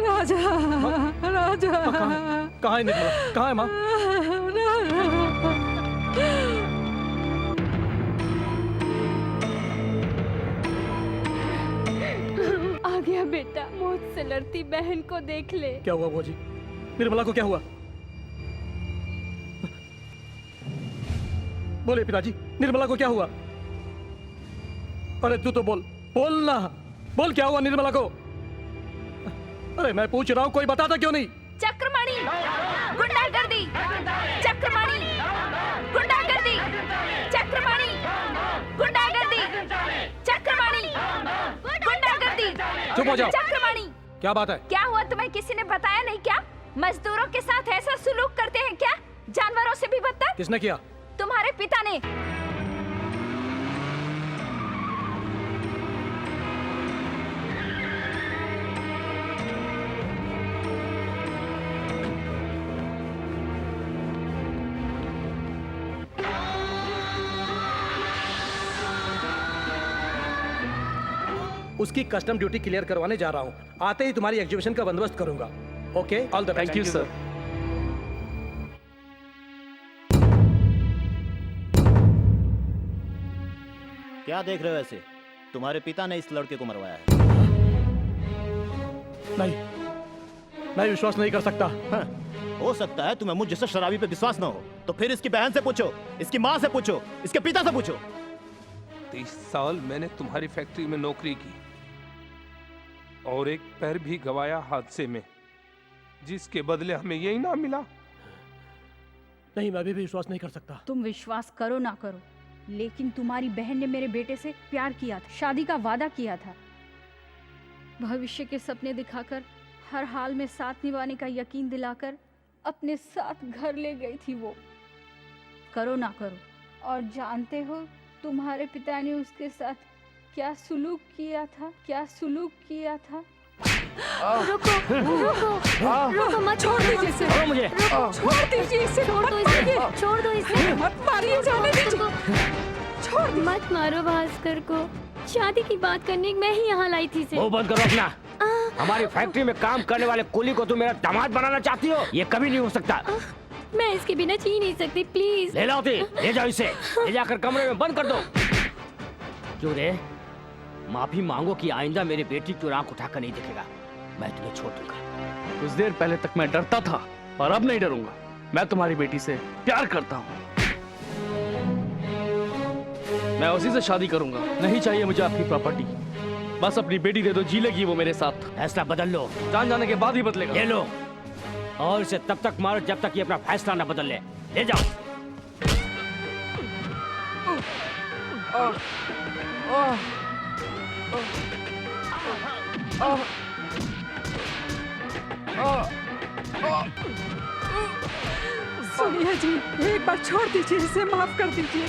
राजा, राजा। कहाँ है निर्मला? कहाँ है माँ? आ गया बेटा, मुझसे लड़ती बहन को देख ले। क्या हुआ बुआ जी? निर्मला को क्या हुआ? बोले पिताजी, निर्मला को क्या हुआ? अरे तू तो बोल ना, बोल क्या हुआ निर्मला को? अरे मैं पूछ रहा हूँ, कोई बताता क्यों नहीं? चक्रमणि, गुंडागर्दी, चक्रमणि, गुंडागर्दी, चक्रमणि, गुंडागर्दी, चक्रमणि, गुंडागर्दी। चुप हो जाओ। चक्रमणि, क्या बात है? क्या हुआ? तुम्हें किसी ने बताया नहीं क्या? मजदूरों के साथ ऐसा सुलूक करते हैं क्या? जानवरों से भी बदतर? किसने किया? तुम्हारे पिता ने। उसकी कस्टम ड्यूटी क्लियर करवाने जा रहा हूँ। आते ही तुम्हारी एग्जीबिशन का बंदोबस्त करूंगा। Okay, all the best. Thank you sir. क्या देख रहे हो ऐसे? तुम्हारे पिता ने इस लड़के को मरवाया है। नहीं, मैं विश्वास नहीं कर सकता। हाँ, हो सकता है तुम्हें मुझ जैसे शराबी पे विश्वास ना हो, तो फिर इसकी बहन से पूछो, इसकी माँ से पूछो, इसके पिता से पूछो। 30 साल मैंने तुम्हारी फैक्ट्री में नौकरी की और एक पैर भी गवाया हादसे में, जिसके बदले हमें यही ना मिला। नहीं, मैं अभी भी विश्वास नहीं कर सकता। तुम विश्वास करो ना करो, लेकिन तुम्हारी बहन ने मेरे बेटे से प्यार किया था, शादी का वादा किया था, भविष्य के सपने दिखाकर, हर हाल में साथ निभाने का यकीन दिलाकर अपने साथ घर ले गई थी वो। करो ना करो, और जानते हो तुम्हारे पिता ने उसके साथ क्या सुलूक किया था? क्या सुलूक किया था? रुको रुको रुको, मत छोड़ दीजिए इसे। छोड़ो मुझे। छोड़ दीजिए इसे, छोड़ दो इसे, छोड़ दो इसे, मत मारिए, जाने दीजिए। छोड़ दीजिए। मत मारो भास्कर को, शादी की बात करने मैं ही यहाँ लाई थी वो बंद करो अपना। हमारी फैक्ट्री में काम करने वाले कुली को तुम मेरा दामाद बनाना चाहती हो? ये कभी नहीं हो सकता। मैं इसके बिना जी नहीं सकती, प्लीज। ले लाओ, ले जाओ इसे, ले जाकर कमरे में बंद कर दो। क्यों रे? माफी मांगो कि आइंदा मेरी बेटी की आंख उठाकर नहीं देखेगा। मैं तुम्हें छोड़ दूंगा। कुछ देर पहले तक मैं डरता था, पर अब नहीं डरूंगा। मैं तुम्हारी बेटी से प्यार करता हूँ, मैं उसी से शादी करूंगा। नहीं चाहिए मुझे आपकी प्रॉपर्टी, बस अपनी बेटी दे दो, जी लेगी वो मेरे साथ। फैसला बदल लो। जान जाने के बाद ही बदलेगा। ले लो, और इसे तब तक मारो जब तक ये अपना फैसला न बदल ले। ले जाओ। सोनिया जी, एक बार छोड़ दीजिए इसे, माफ कर दीजिए।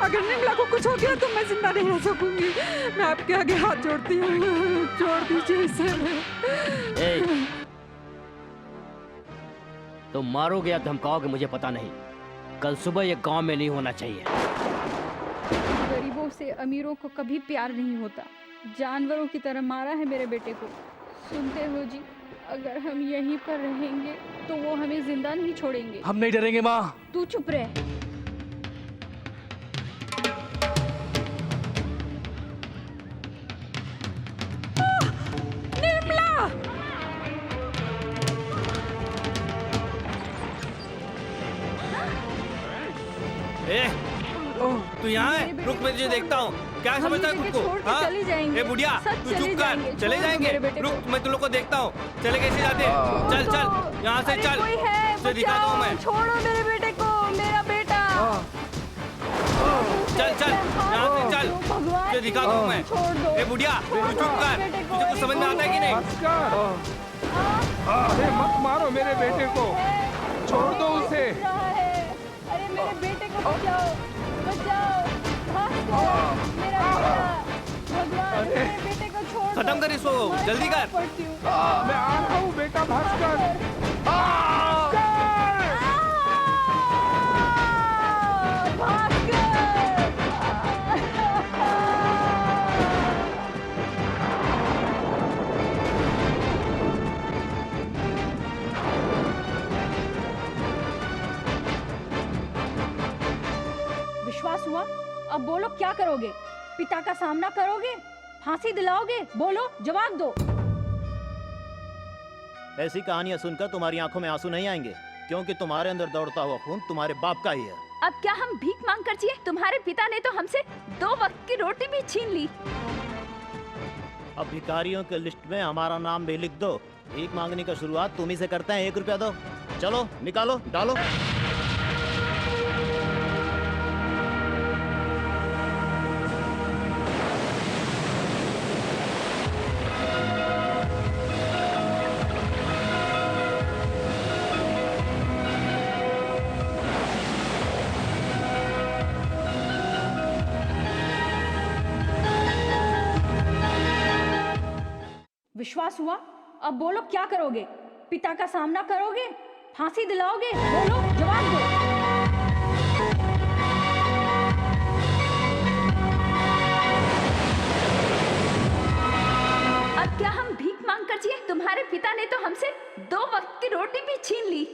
अगर निर्मला को कुछ हो गया तो मैं जिंदा नहीं रह सकूंगी। मैं आपके आगे हाथ जोड़ती हूँ, छोड़ दीजिए इसे। तुम मारोगे या धमकाओगे मुझे पता नहीं। कल सुबह ये गांव में नहीं होना चाहिए। गरीबों से अमीरों को कभी प्यार नहीं होता। जानवरों की तरह मारा है मेरे बेटे को। सुनते हो जी, अगर हम यहीं पर रहेंगे तो वो हमें जिंदा नहीं छोड़ेंगे। हम नहीं डरेंगे माँ। तू चुप रह। निर्मला! तू यहाँ है? रुक, मैं तुझे देखता हूँ। क्या हम समझता है ये खुद जगह को? छोड़ के हाँ? चले जाएंगे। ए बुढ़िया, सब तू चले चुप कर। जाएंगे। चले छोड़ दो जाएंगे। मेरे बेटे रुक, को। मैं तुम लोग को देखता हूँ। चले कैसे जाते? चल चल, यहाँ से अरे चल। कोई है, तुझे दिखाता हूँ मैं। छोड़ो मेरे बेटे को, मेरा बेटा। चल चल, यहाँ से चल। तुझे दिखाता हूँ मैं। ए बुढ़िया, तू चुप कर। तुझे कुछ समझ में आता है कि नहीं? अरे मत मारो मेरे बेटे को, छोड़ दो उसे। अरे मेरे बेटे को बचाओ, बचाओ, भास्कर, मेरा बेटा। भगवान, मेरे बेटे को छोड़ दो। खत्म कर इसको, जल्दी कर। मैं आ रहा हूँ बेटा भास्कर। विश्वास हुआ? अब बोलो क्या करोगे? पिता का सामना करोगे? फांसी दिलाओगे? बोलो, जवाब दो। ऐसी कहानियां सुनकर तुम्हारी आंखों में आंसू नहीं आएंगे, क्योंकि तुम्हारे अंदर दौड़ता हुआ खून तुम्हारे बाप का ही है। अब क्या हम भीख मांग कर जिए? तुम्हारे पिता ने तो हमसे 2 वक्त की रोटी भी छीन ली। अब भिखारियों के लिस्ट में हमारा नाम भी लिख दो। भीख मांगने का शुरुआत तुम ही से करते हैं। 1 रुपया दो। चलो निकालो, डालो। विश्वास हुआ? अब बोलो क्या करोगे? पिता का सामना करोगे? फांसी दिलाओगे? बोलो, जवाब दो। अब क्या हम भीख मांग कर जिए? तुम्हारे पिता ने तो हमसे 2 वक्त की रोटी भी छीन ली।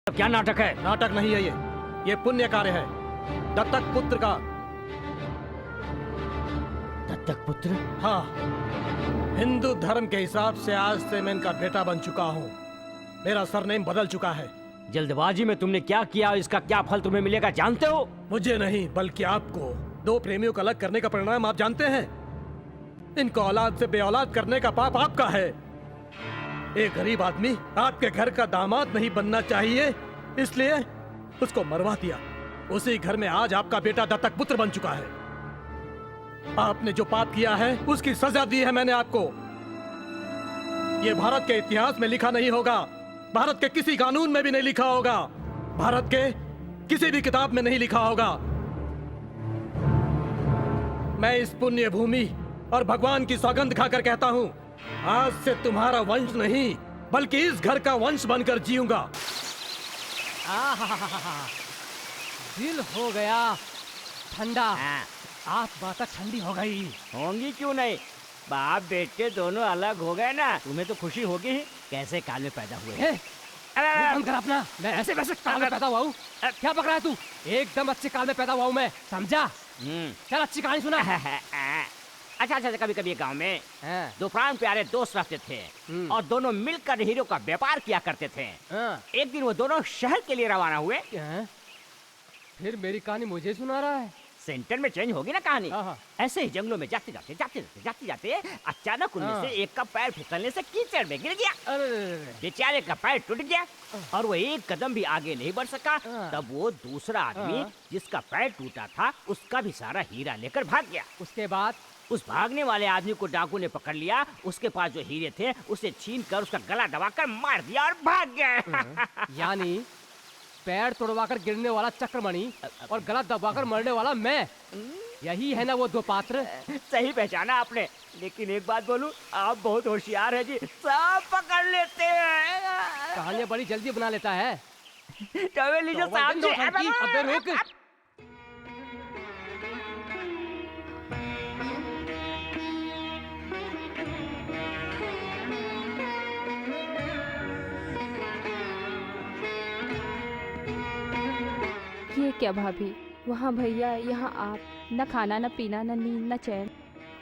क्या नाटक है? नाटक नहीं है ये, ये पुण्य कार्य है दत्तक पुत्र का। दत्तक पुत्र? हाँ, हिंदू धर्म के हिसाब से आज से मैं इनका बेटा बन चुका हूँ। मेरा सरनेम बदल चुका है। जल्दबाजी में तुमने क्या किया, इसका क्या फल तुम्हें मिलेगा जानते हो? मुझे नहीं बल्कि आपको। दो प्रेमियों को अलग करने का परिणाम आप जानते हैं। इनको औलाद से बेऔलाद करने का पाप आपका है। एक गरीब आदमी आपके घर का दामाद नहीं बनना चाहिए, इसलिए उसको मरवा दिया। उसी घर में आज आपका बेटा दत्तक पुत्र बन चुका है। आपने जो पाप किया है उसकी सजा दी है मैंने आपको। ये भारत के इतिहास में लिखा नहीं होगा, भारत के किसी कानून में भी नहीं लिखा होगा, भारत के किसी भी किताब में नहीं लिखा होगा। मैं इस पुण्य भूमि और भगवान की सौगंध खाकर कहता हूँ, आज से तुम्हारा वंश नहीं बल्कि इस घर का वंश बनकर जीऊंगा। दिल हो गया ठंडा। आप बात ठंडी हो गई। होंगी क्यों नहीं, बाप बेटे दोनों अलग हो गए ना, तुम्हें तो खुशी होगी ही। कैसे काल में पैदा हुए? बंद कर अपना। मैं ऐसे वैसे काल में पैदा हुआ हूँ? क्या पकड़ा है तू? एकदम अच्छे काल में पैदा हुआ हूँ मैं, समझा? चल अच्छी कहानी सुना। अच्छा, कभी कभी गांव में दो प्राण प्यारे दोस्त रहते थे और दोनों मिलकर हीरो का व्यापार किया करते थे। एक दिन वो दोनों शहर के लिए रवाना हुए। फिर मेरी कहानी मुझे सुना रहा है? सेंटर में चेंज होगी ना कहानी। ऐसे ही जंगलों में जाते जाते अचानक उनमें से एक का पैर फिसलने से कीचड़ में गिर गया। बेचारे का पैर टूट गया और वो एक कदम भी आगे नहीं बढ़ सका। तब वो दूसरा आदमी जिसका पैर टूटा था उसका भी सारा हीरा लेकर भाग गया। उसके बाद उस भागने वाले आदमी को डाकू ने पकड़ लिया। उसके पास जो हीरे थे उसे छीन कर उसका गला दबाकर मार दिया और भाग गया। यानी पैर तोड़वाकर गिरने वाला चक्रमणि और गला दबाकर मरने वाला मैं, यही है ना वो दो पात्र? सही पहचाना आपने। लेकिन एक बात बोलूं, आप बहुत होशियार है जी, सब पकड़ लेते हैं। कहानियां बड़ी जल्दी बना लेता है। टॉवेल लीजिए साहब जी। अबे रुक। ये क्या भाभी, वहाँ भैया, यहाँ आप, न खाना न पीना न नींद न चैन।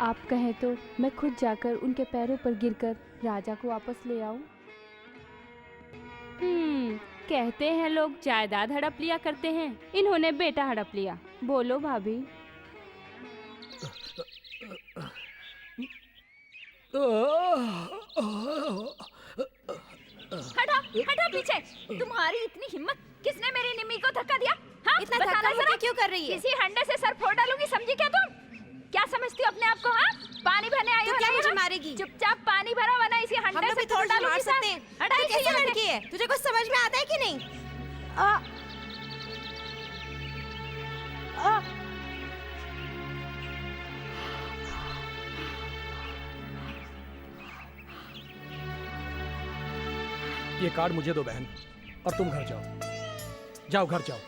आप कहें तो मैं खुद जाकर उनके पैरों पर गिरकर राजा को वापस ले आऊं। कहते हैं लोग जायदाद हड़प लिया करते हैं, इन्होंने बेटा हड़प लिया। बोलो भाभी। हटा पीछे। तुम्हारी इतनी हिम्मत, किसने मेरी निम्मी को धक्का दिया? हाँ? इतना बताना धक्का जरा। मुक्की क्यों कर रही है? किसी हंडे से सर फोड़ डालूंगी, समझी क्या तुम? क्या समझती हो अपने आप को? हाँ, पानी भरने आई हो? क्या ना मुझे यहाँ? मारेगी? चुपचाप पानी भरा, वरना इसी हंडे से फोड़ डालूंगी सर। हटा तू इसे कैसी यहाँ से। लड़की है? तुझे कुछ समझ में आता है कि नहीं? ये कार्ड मुझे दो बहन, और तुम घर जाओ। जाओ घर जाओ।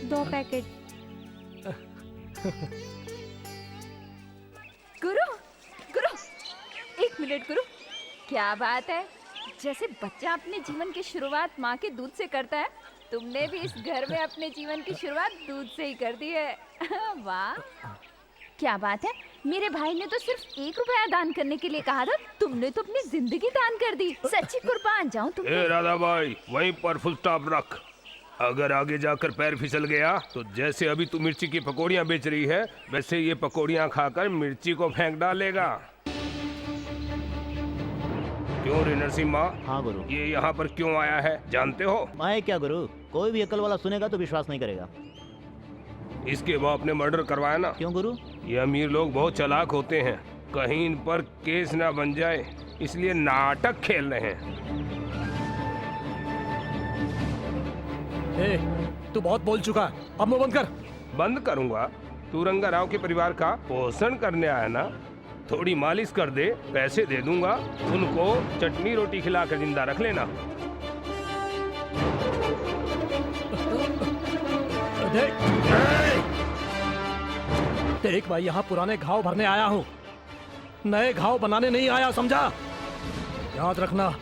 2 पैकेट। गुरु, गुरु, 1 मिनट गुरु। क्या बात है, जैसे बच्चा अपने जीवन की शुरुआत माँ के दूध से करता है, तुमने भी इस घर में अपने जीवन की शुरुआत दूध से ही कर दी है। वाह, क्या बात है। मेरे भाई ने तो सिर्फ 1 रुपया दान करने के लिए कहा था, तुमने तो अपनी जिंदगी दान कर दी। सच्ची कुर्बान जाऊं तुम। राधा भाई, वहीं पर फुल स्टॉप रख। अगर आगे जाकर पैर फिसल गया तो जैसे अभी तू मिर्ची की पकौड़ियाँ बेच रही है, वैसे ये पकौड़ियाँ खाकर मिर्ची को फेंक डालेगा। क्यों रे नरसिम्हा? हाँ गुरु। ये यहाँ पर क्यों आया है जानते हो? मैं क्या गुरु, कोई भी अकल वाला सुनेगा तो विश्वास नहीं करेगा। इसके बाप ने मर्डर करवाया ना। क्यों गुरु? ये अमीर लोग बहुत चालाक होते हैं, कहीं इन पर केस ना बन जाए इसलिए नाटक खेल रहे हैं। तू बहुत बोल चुका है, अब मुंह बंद कर। बंद करूंगा? तू रंगा राव के परिवार का पोषण करने आया ना, थोड़ी मालिश कर दे, पैसे दे दूंगा, उनको चटनी रोटी खिला कर जिंदा रख लेना। देख भाई, यहाँ पुराने घाव भरने आया हूँ, नए घाव बनाने नहीं आया, समझा? याद रखना।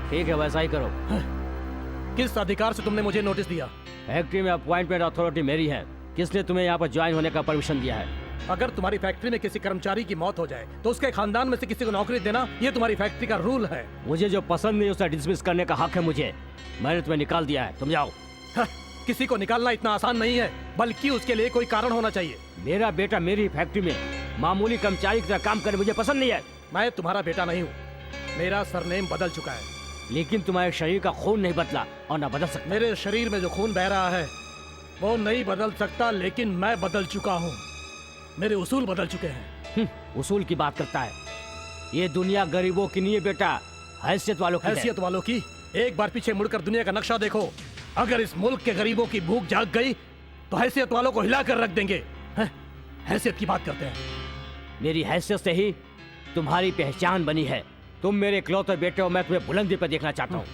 ठीक है, वैसा ही करो। किस अधिकार से तुमने मुझे नोटिस दिया? फैक्ट्री में अपॉइंटमेंट अथॉरिटी मेरी है। किसने तुम्हें यहाँ पर ज्वाइन होने का परमिशन दिया है? अगर तुम्हारी फैक्ट्री में किसी कर्मचारी की मौत हो जाए तो उसके खानदान में से किसी को नौकरी देना ये तुम्हारी फैक्ट्री का रूल है। मुझे जो पसंद नहीं उसे डिसमिस करने का हक है मुझे। मैंने तुम्हें निकाल दिया है, तुम जाओ। किसी को निकालना इतना आसान नहीं है, बल्कि उसके लिए कोई कारण होना चाहिए। मेरा बेटा मेरी फैक्ट्री में मामूली कर्मचारी की तरह काम करे मुझे पसंद नहीं है। मैं तुम्हारा बेटा नहीं हूँ, मेरा सरनेम बदल चुका है। लेकिन तुम्हारे शरीर का खून नहीं बदला और ना बदल सकता। मेरे शरीर में जो खून बह रहा है वो नहीं बदल सकता, लेकिन मैं बदल चुका हूँ। मेरे उसूल बदल चुके हैं। उसूल की बात करता है। ये दुनिया गरीबों की नहीं है बेटा, हैसियत वालों की है। हैसियत वालों की? एक बार पीछे मुड़कर दुनिया का नक्शा देखो। अगर इस मुल्क के गरीबों की भूख जाग गई तो हैसियत वालों को हिलाकर रख देंगे। हैसियत की बात करते हैं। मेरी हैसियत से ही तुम्हारी पहचान बनी है। तुम मेरे इकलौते बेटे हो, मैं तुम्हें बुलंदी पर देखना चाहता हूँ।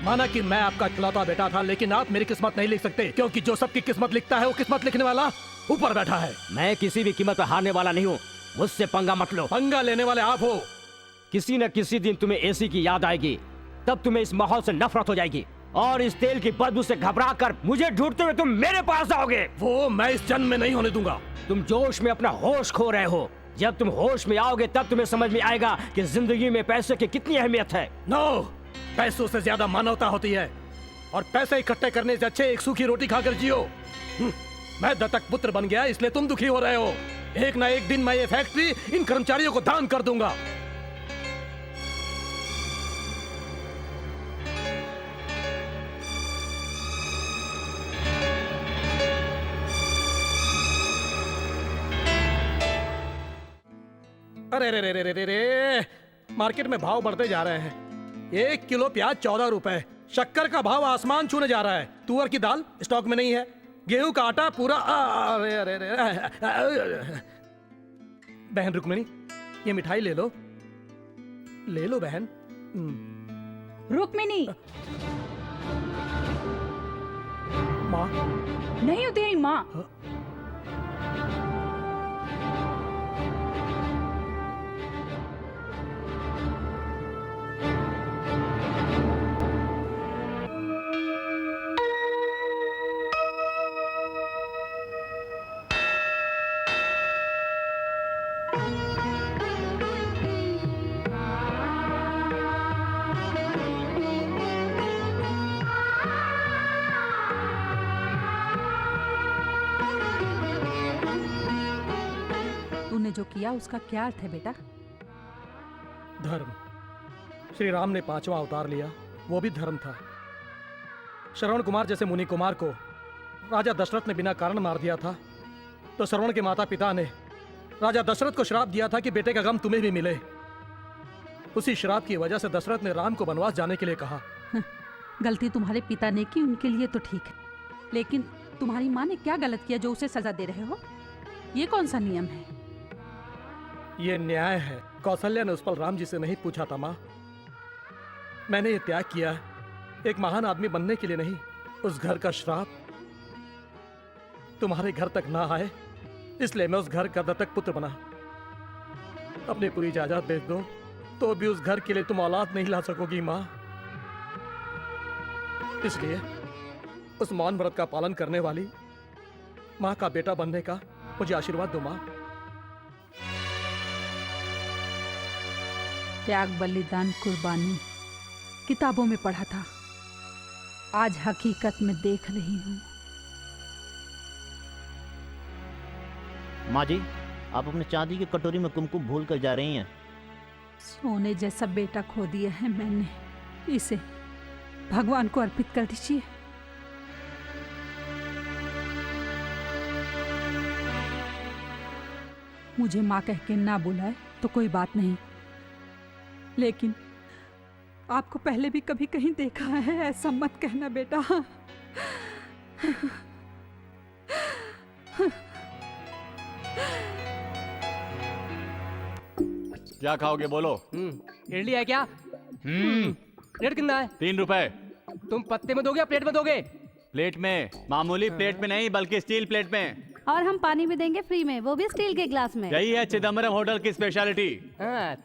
माना कि मैं आपका इकलौता बेटा था, लेकिन आप मेरी किस्मत नहीं लिख सकते, क्योंकि जो सबकी किस्मत लिखता है वो किस्मत लिखने वाला ऊपर बैठा है। मैं किसी भी कीमत पर हारने वाला नहीं हूँ, मुझसे पंगा मत लो। पंगा लेने वाले आप हो। किसी न किसी दिन तुम्हें एसी की याद आएगी, तब तुम्हें इस माहौल से नफरत हो जाएगी और इस तेल की बदबू से घबराकर मुझे ढूंढते हुए तुम मेरे पास आओगे। वो मैं इस जन्म में नहीं होने दूंगा। तुम जोश में अपना होश खो रहे हो। जब तुम होश में आओगे तब तुम्हें समझ में आएगा कि जिंदगी में पैसे की कितनी अहमियत है। नो, पैसों से ज्यादा मानवता होती है, और पैसे इकट्ठे करने से अच्छे एक सूखी रोटी खाकर जियो। मैं दत्तक पुत्र बन गया, इसलिए तुम दुखी हो रहे हो। एक ना एक दिन मैं ये फैक्ट्री इन कर्मचारियों को दान कर दूंगा। अरे रे रे रे रे रे, मार्केट में भाव बढ़ते जा रहे हैं। 1 किलो प्याज 14 रुपए, शक्कर का भाव आसमान छूने जा रहा है, तुअर की दाल स्टॉक में नहीं है, गेहूं का आटा पूरा। अरे अरे अरे, बहन रुक्मिणी, ये मिठाई ले लो, ले लो बहन। रुक्मिणी, माँ नहीं हो तेरी माँ। तूने जो किया उसका क्या अर्थ है बेटा? धर्म। श्री राम ने 5वां अवतार लिया, वो भी धर्म था। श्रवण कुमार जैसे मुनि कुमार को राजा दशरथ ने बिना कारण मार दिया था, तो श्रवण के माता पिता ने राजा दशरथ को श्राप दिया था कि बेटे का गम तुम्हें भी मिले। उसी श्राप की वजह से दशरथ ने राम को वनवास जाने के लिए कहा। गलती तुम्हारे पिता ने की, उनके लिए तो ठीक है, लेकिन तुम्हारी माँ ने क्या गलत किया जो उसे सजा दे रहे हो? ये कौन सा नियम है? ये न्याय है। कौशल्या ने उस पल राम जी से नहीं पूछा था माँ। मैंने ये त्याग किया है एक महान आदमी बनने के लिए नहीं। उस घर का श्राप तुम्हारे घर तक ना आए, इसलिए मैं उस घर का दत्तक पुत्र बना। अपनी पूरी जायदाद बेच दो तो भी उस घर के लिए तुम औलाद नहीं ला सकोगी माँ। इसलिए उस मौन व्रत का पालन करने वाली माँ का बेटा बनने का मुझे आशीर्वाद दो माँ। त्याग, बलिदान, कुर्बानी किताबों में पढ़ा था, आज हकीकत में देख रही हूँ। माँ जी, आप अपने चांदी की कटोरी में कुमकुम भूल कर जा रही हैं। सोने जैसा बेटा खो दिया है मैंने, इसे भगवान को अर्पित कर दीजिए। मुझे माँ कह के ना बुलाए तो कोई बात नहीं, लेकिन आपको पहले भी कभी कहीं देखा है, ऐसा मत कहना बेटा। क्या खाओगे बोलो? इडली है क्या? प्लेट कितना है? 3 रुपए। तुम पत्ते में दोगे या प्लेट में दोगे? प्लेट में, मामूली प्लेट में नहीं बल्कि स्टील प्लेट में। और हम पानी भी देंगे फ्री में, वो भी स्टील के ग्लास में। यही है चिदम्बरम होटल की स्पेशलिटी।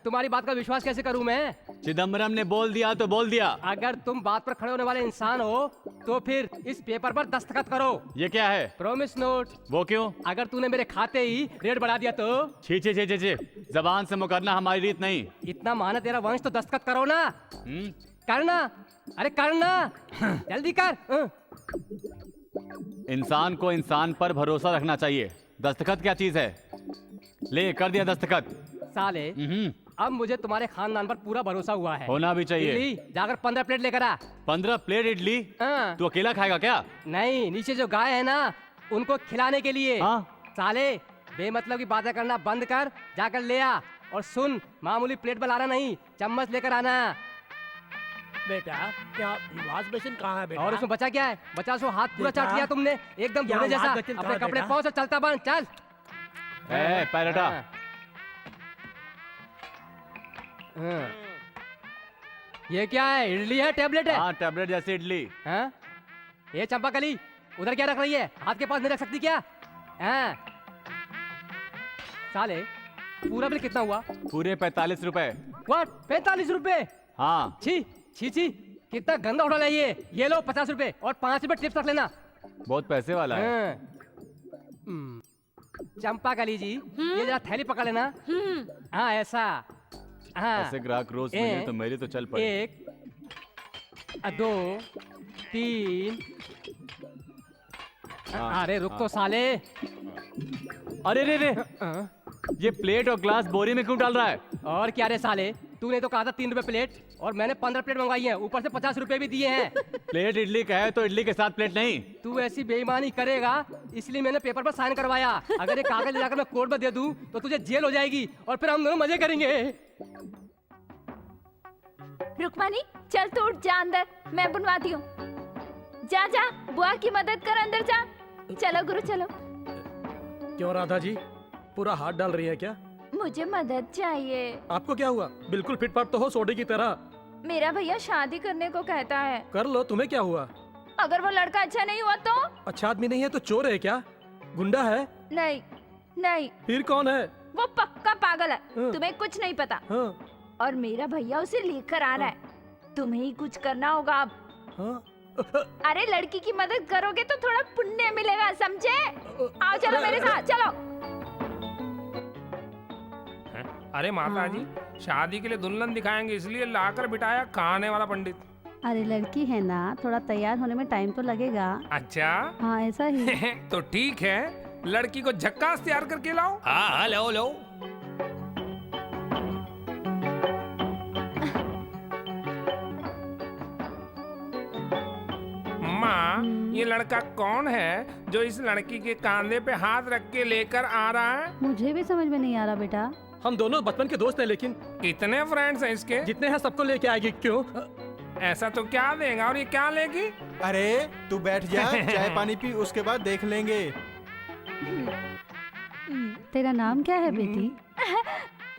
तुम्हारी बात का विश्वास कैसे करूं मैं? चिदम्बरम ने बोल दिया तो बोल दिया। अगर तुम बात पर खड़े होने वाले इंसान हो तो फिर इस पेपर पर दस्तखत करो। ये क्या है? Promise note. वो क्यों? अगर तूने मेरे खाते ही रेट बढ़ा दिया तो? छी छी छी छी छी, जबान से मुकरना हमारी रीत नहीं। इतना माना तेरा वंश तो दस्तखत करो ना। करना, अरे करना, जल्दी कर। इंसान को इंसान पर भरोसा रखना चाहिए। दस्तखत क्या चीज है? ले कर दिया दस्तखत। साले, अब मुझे तुम्हारे खानदान पर पूरा भरोसा हुआ है। होना भी चाहिए। इडली जाकर 15 प्लेट लेकर आ। 15 प्लेट इडली? तू अकेला खाएगा क्या? नहीं, नीचे जो गाय है ना उनको खिलाने के लिए। साले, बेमतलब की बातें करना बंद कर, जाकर ले आ। और सुन, मामूली प्लेट पर लाना नहीं, चम्मच लेकर आना। बेटा क्या वॉश बेसिन कहाँ है बेटा? और उसमें बचा क्या है? बचा सो हाथ पूरा चाट लिया तुमने, एकदम धोने जैसा। अपने कपड़े पहुंच और चलता बन, चल। पैर हटा। ये क्या है? इडली है, टेबलेट है? हाँ, टेबलेट जैसी इडली। ये चंपाकली उधर क्या रख रही है? हाथ के पास नहीं रख सकती क्या? साले, पूरा बिल कितना हुआ? पूरे 45 रुपए। व्हाट? 45 रुपए? हाँ। छी छी छी, कितना गंदा होटल है ये। ये लो 50 रुपए और 5 रुपए टिप्स रख लेना। बहुत पैसे वाला है। चंपाकली जी, ये जरा थैली पकड़ लेना। हाँ, ऐसा। हाँ, ऐसे ग्राहक रोज मिले तो मेरी तो चल पड़े। 1 2 3। अरे रुक तो साले। अरे रे रे, ये प्लेट और ग्लास बोरी में क्यों डाल रहा है? और क्या रे साले, तूने तो कहा था 3 रुपए प्लेट और मैंने 15 प्लेट मंगवाई है, ऊपर से 50 रुपए भी दिए हैं। प्लेट इडली का है तो इडली के साथ प्लेट नहीं। तू ऐसी बेईमानी करेगा इसलिए मैंने पेपर पर साइन करवाया। अगर ये कागज ले जाकर मैं कोर्ट में दे दूं तो तुझे जेल हो जाएगी और फिर हम दोनों मजे करेंगे। रुक्मानी, चल तू उठ, जा अंदर, मैं बुनवाती हूँ। जा जा, बुआ की मदद कर, अंदर जा। चलो गुरु चलो। क्यों राधा जी, पूरा हाथ डाल रही है क्या? मुझे मदद चाहिए। आपको क्या हुआ? बिल्कुल फिटफाट तो हो सोडे की तरह। मेरा भैया शादी करने को कहता है। कर लो, तुम्हें क्या हुआ? अगर वो लड़का अच्छा नहीं हुआ तो? अच्छा आदमी नहीं है तो चोर है क्या? गुंडा है? नहीं नहीं। फिर कौन है? वो पक्का पागल है। तुम्हें कुछ नहीं पता। और मेरा भैया उसे लेकर आ रहा है। तुम्हें ही कुछ करना होगा अब। अरे लड़की की मदद करोगे तो थोड़ा पुण्य मिलेगा, समझे? आओ चलो मेरे साथ, चलो। अरे माता जी, शादी के लिए दुल्हन दिखाएंगे इसलिए लाकर बिठाया खाने वाला पंडित। अरे लड़की है ना, थोड़ा तैयार होने में टाइम तो लगेगा। अच्छा हाँ ऐसा ही। तो ठीक है, लड़की को झक्कास तैयार करके लाओ। हाँ लो लो। माँ, ये लड़का कौन है जो इस लड़की के कंधे पे हाथ रख के लेकर आ रहा है? मुझे भी समझ में नहीं आ रहा बेटा। हम दोनों बचपन के दोस्त हैं, लेकिन कितने फ्रेंड्स हैं इसके? जितने हैं सबको लेके आएगी। क्यों? ऐसा तो क्या देगा और ये क्या लेगी? अरे तू बैठ जा, चाय पानी पी, उसके बाद देख लेंगे। तेरा नाम क्या है बेटी?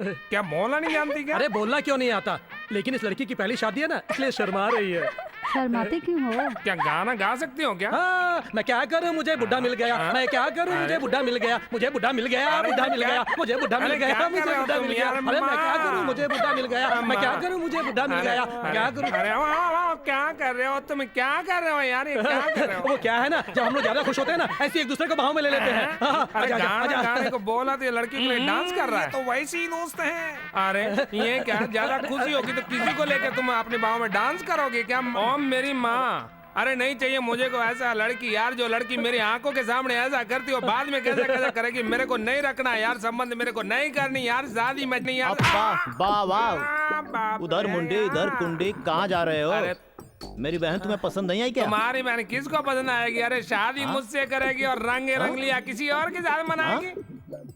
क्या बोलना नहीं जानती क्या? अरे बोलना क्यों नहीं आता, लेकिन इस लड़की की पहली शादी है ना, इसलिए शर्मा रही है। शर्माते क्यों हो? क्या गाना गा सकती हो क्या? हाँ, मैं क्या करूं, मुझे बुढ़ा मिल गया। मैं क्या करूं, मुझे बुढ़ा मिल गया। मुझे बुढ़ा मिल गया, बुढ़ा मिल गया, मुझे बुढ़ा मिल गया, मुझे बुढ़ा मिल गया। अरे मैं क्या करूं, मुझे बुढ़ा मिल गया। मैं क्या करूं, मुझे बुढ़ा मिल गया। क्या करूं? अरे वाह, क्या कर रहे हो तुम? क्या कर रहे हो यार, ये क्या कर रहे हो? वो क्या है ना, जब हम लोग ज्यादा खुश होते हैं ना, ऐसे एक दूसरे को बाहों में ले लेते हैं। अरे गाने को बोला तो ये लड़की के लिए डांस कर रहा है। तो वैसे ही दोस्त हैं। अरे ये क्या, ज्यादा खुशी होगी तो किसी को लेकर तुम अपने बाहों में डांस करोगे क्या? ओम मेरी माँ, अरे नहीं चाहिए मुझे को ऐसा लड़की यार, जो लड़की मेरी आंखों के सामने ऐसा करती हो, बाद में कैसे कैसे करेगी। मेरे को नहीं रखना यार, संबंध मेरे को नहीं करनी यार, शादी में नहीं यार। वाह वाह, उधर मुंडी इधर कुंडी, कहाँ जा रहे हो? मेरी बहन तुम्हें पसंद नहीं आई क्या? तुम्हारी बहन किसको पसंद आएगी? अरे शादी मुझसे करेगी और रंग रंगलिया किसी और के साथ मनाएगी।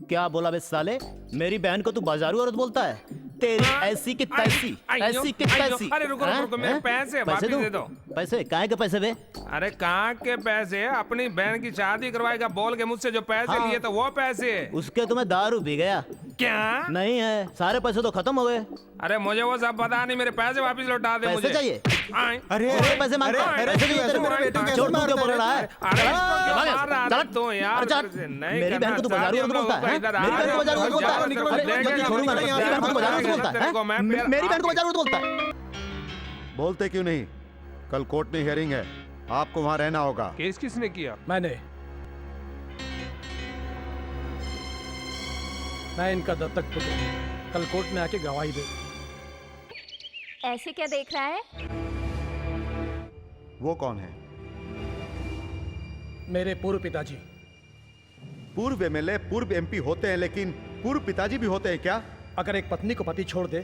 क्या बोला बे साले, मेरी बहन को तू बाजारू औरत बोलता है? तेरी ऐसी की तैसी, ऐसी की तैसी। अरे रुको रुको रुको, मेरे पैसे वापस दे दो। पैसे काहे के पैसे बे? अरे कहाँ के पैसे? अपनी बहन की शादी करवाएगा बोल के मुझसे जो पैसे लिए तो वो पैसे। उसके तुम्हें दारू पी गया क्या? नहीं है, सारे पैसे तो खत्म हो गए। अरे मुझे वो सब पता नहीं, मेरे पैसे वापस लौटा दे। मुझे चाहिए। अरे पैसे मांग, पैसे चाहिए तेरे को। चोट मुंह क्यों बोल रहा है? तो यार मेरी बहन को तू बाजार में बोलता है? मेरी बहन को बाजार में बोलता है? छोड़ूंगा नहीं, मेरी बहन को बाजार में बोलता है? मेरी बहन को बाजार में बोलता है? बोलते क्यों नहीं? कल कोर्ट में हियरिंग है, आपको वहाँ रहना होगा। केस किसने किया? मैं इनका दत्तक पुत्र हूं। कल कोर्ट में आके गवाही दे। ऐसे क्या देख रहा है? वो कौन है? मेरे पूर्व पिताजी। पूर्व एमएलए, पूर्व एमपी होते हैं, लेकिन पूर्व पिताजी भी होते हैं क्या? अगर एक पत्नी को पति छोड़ दे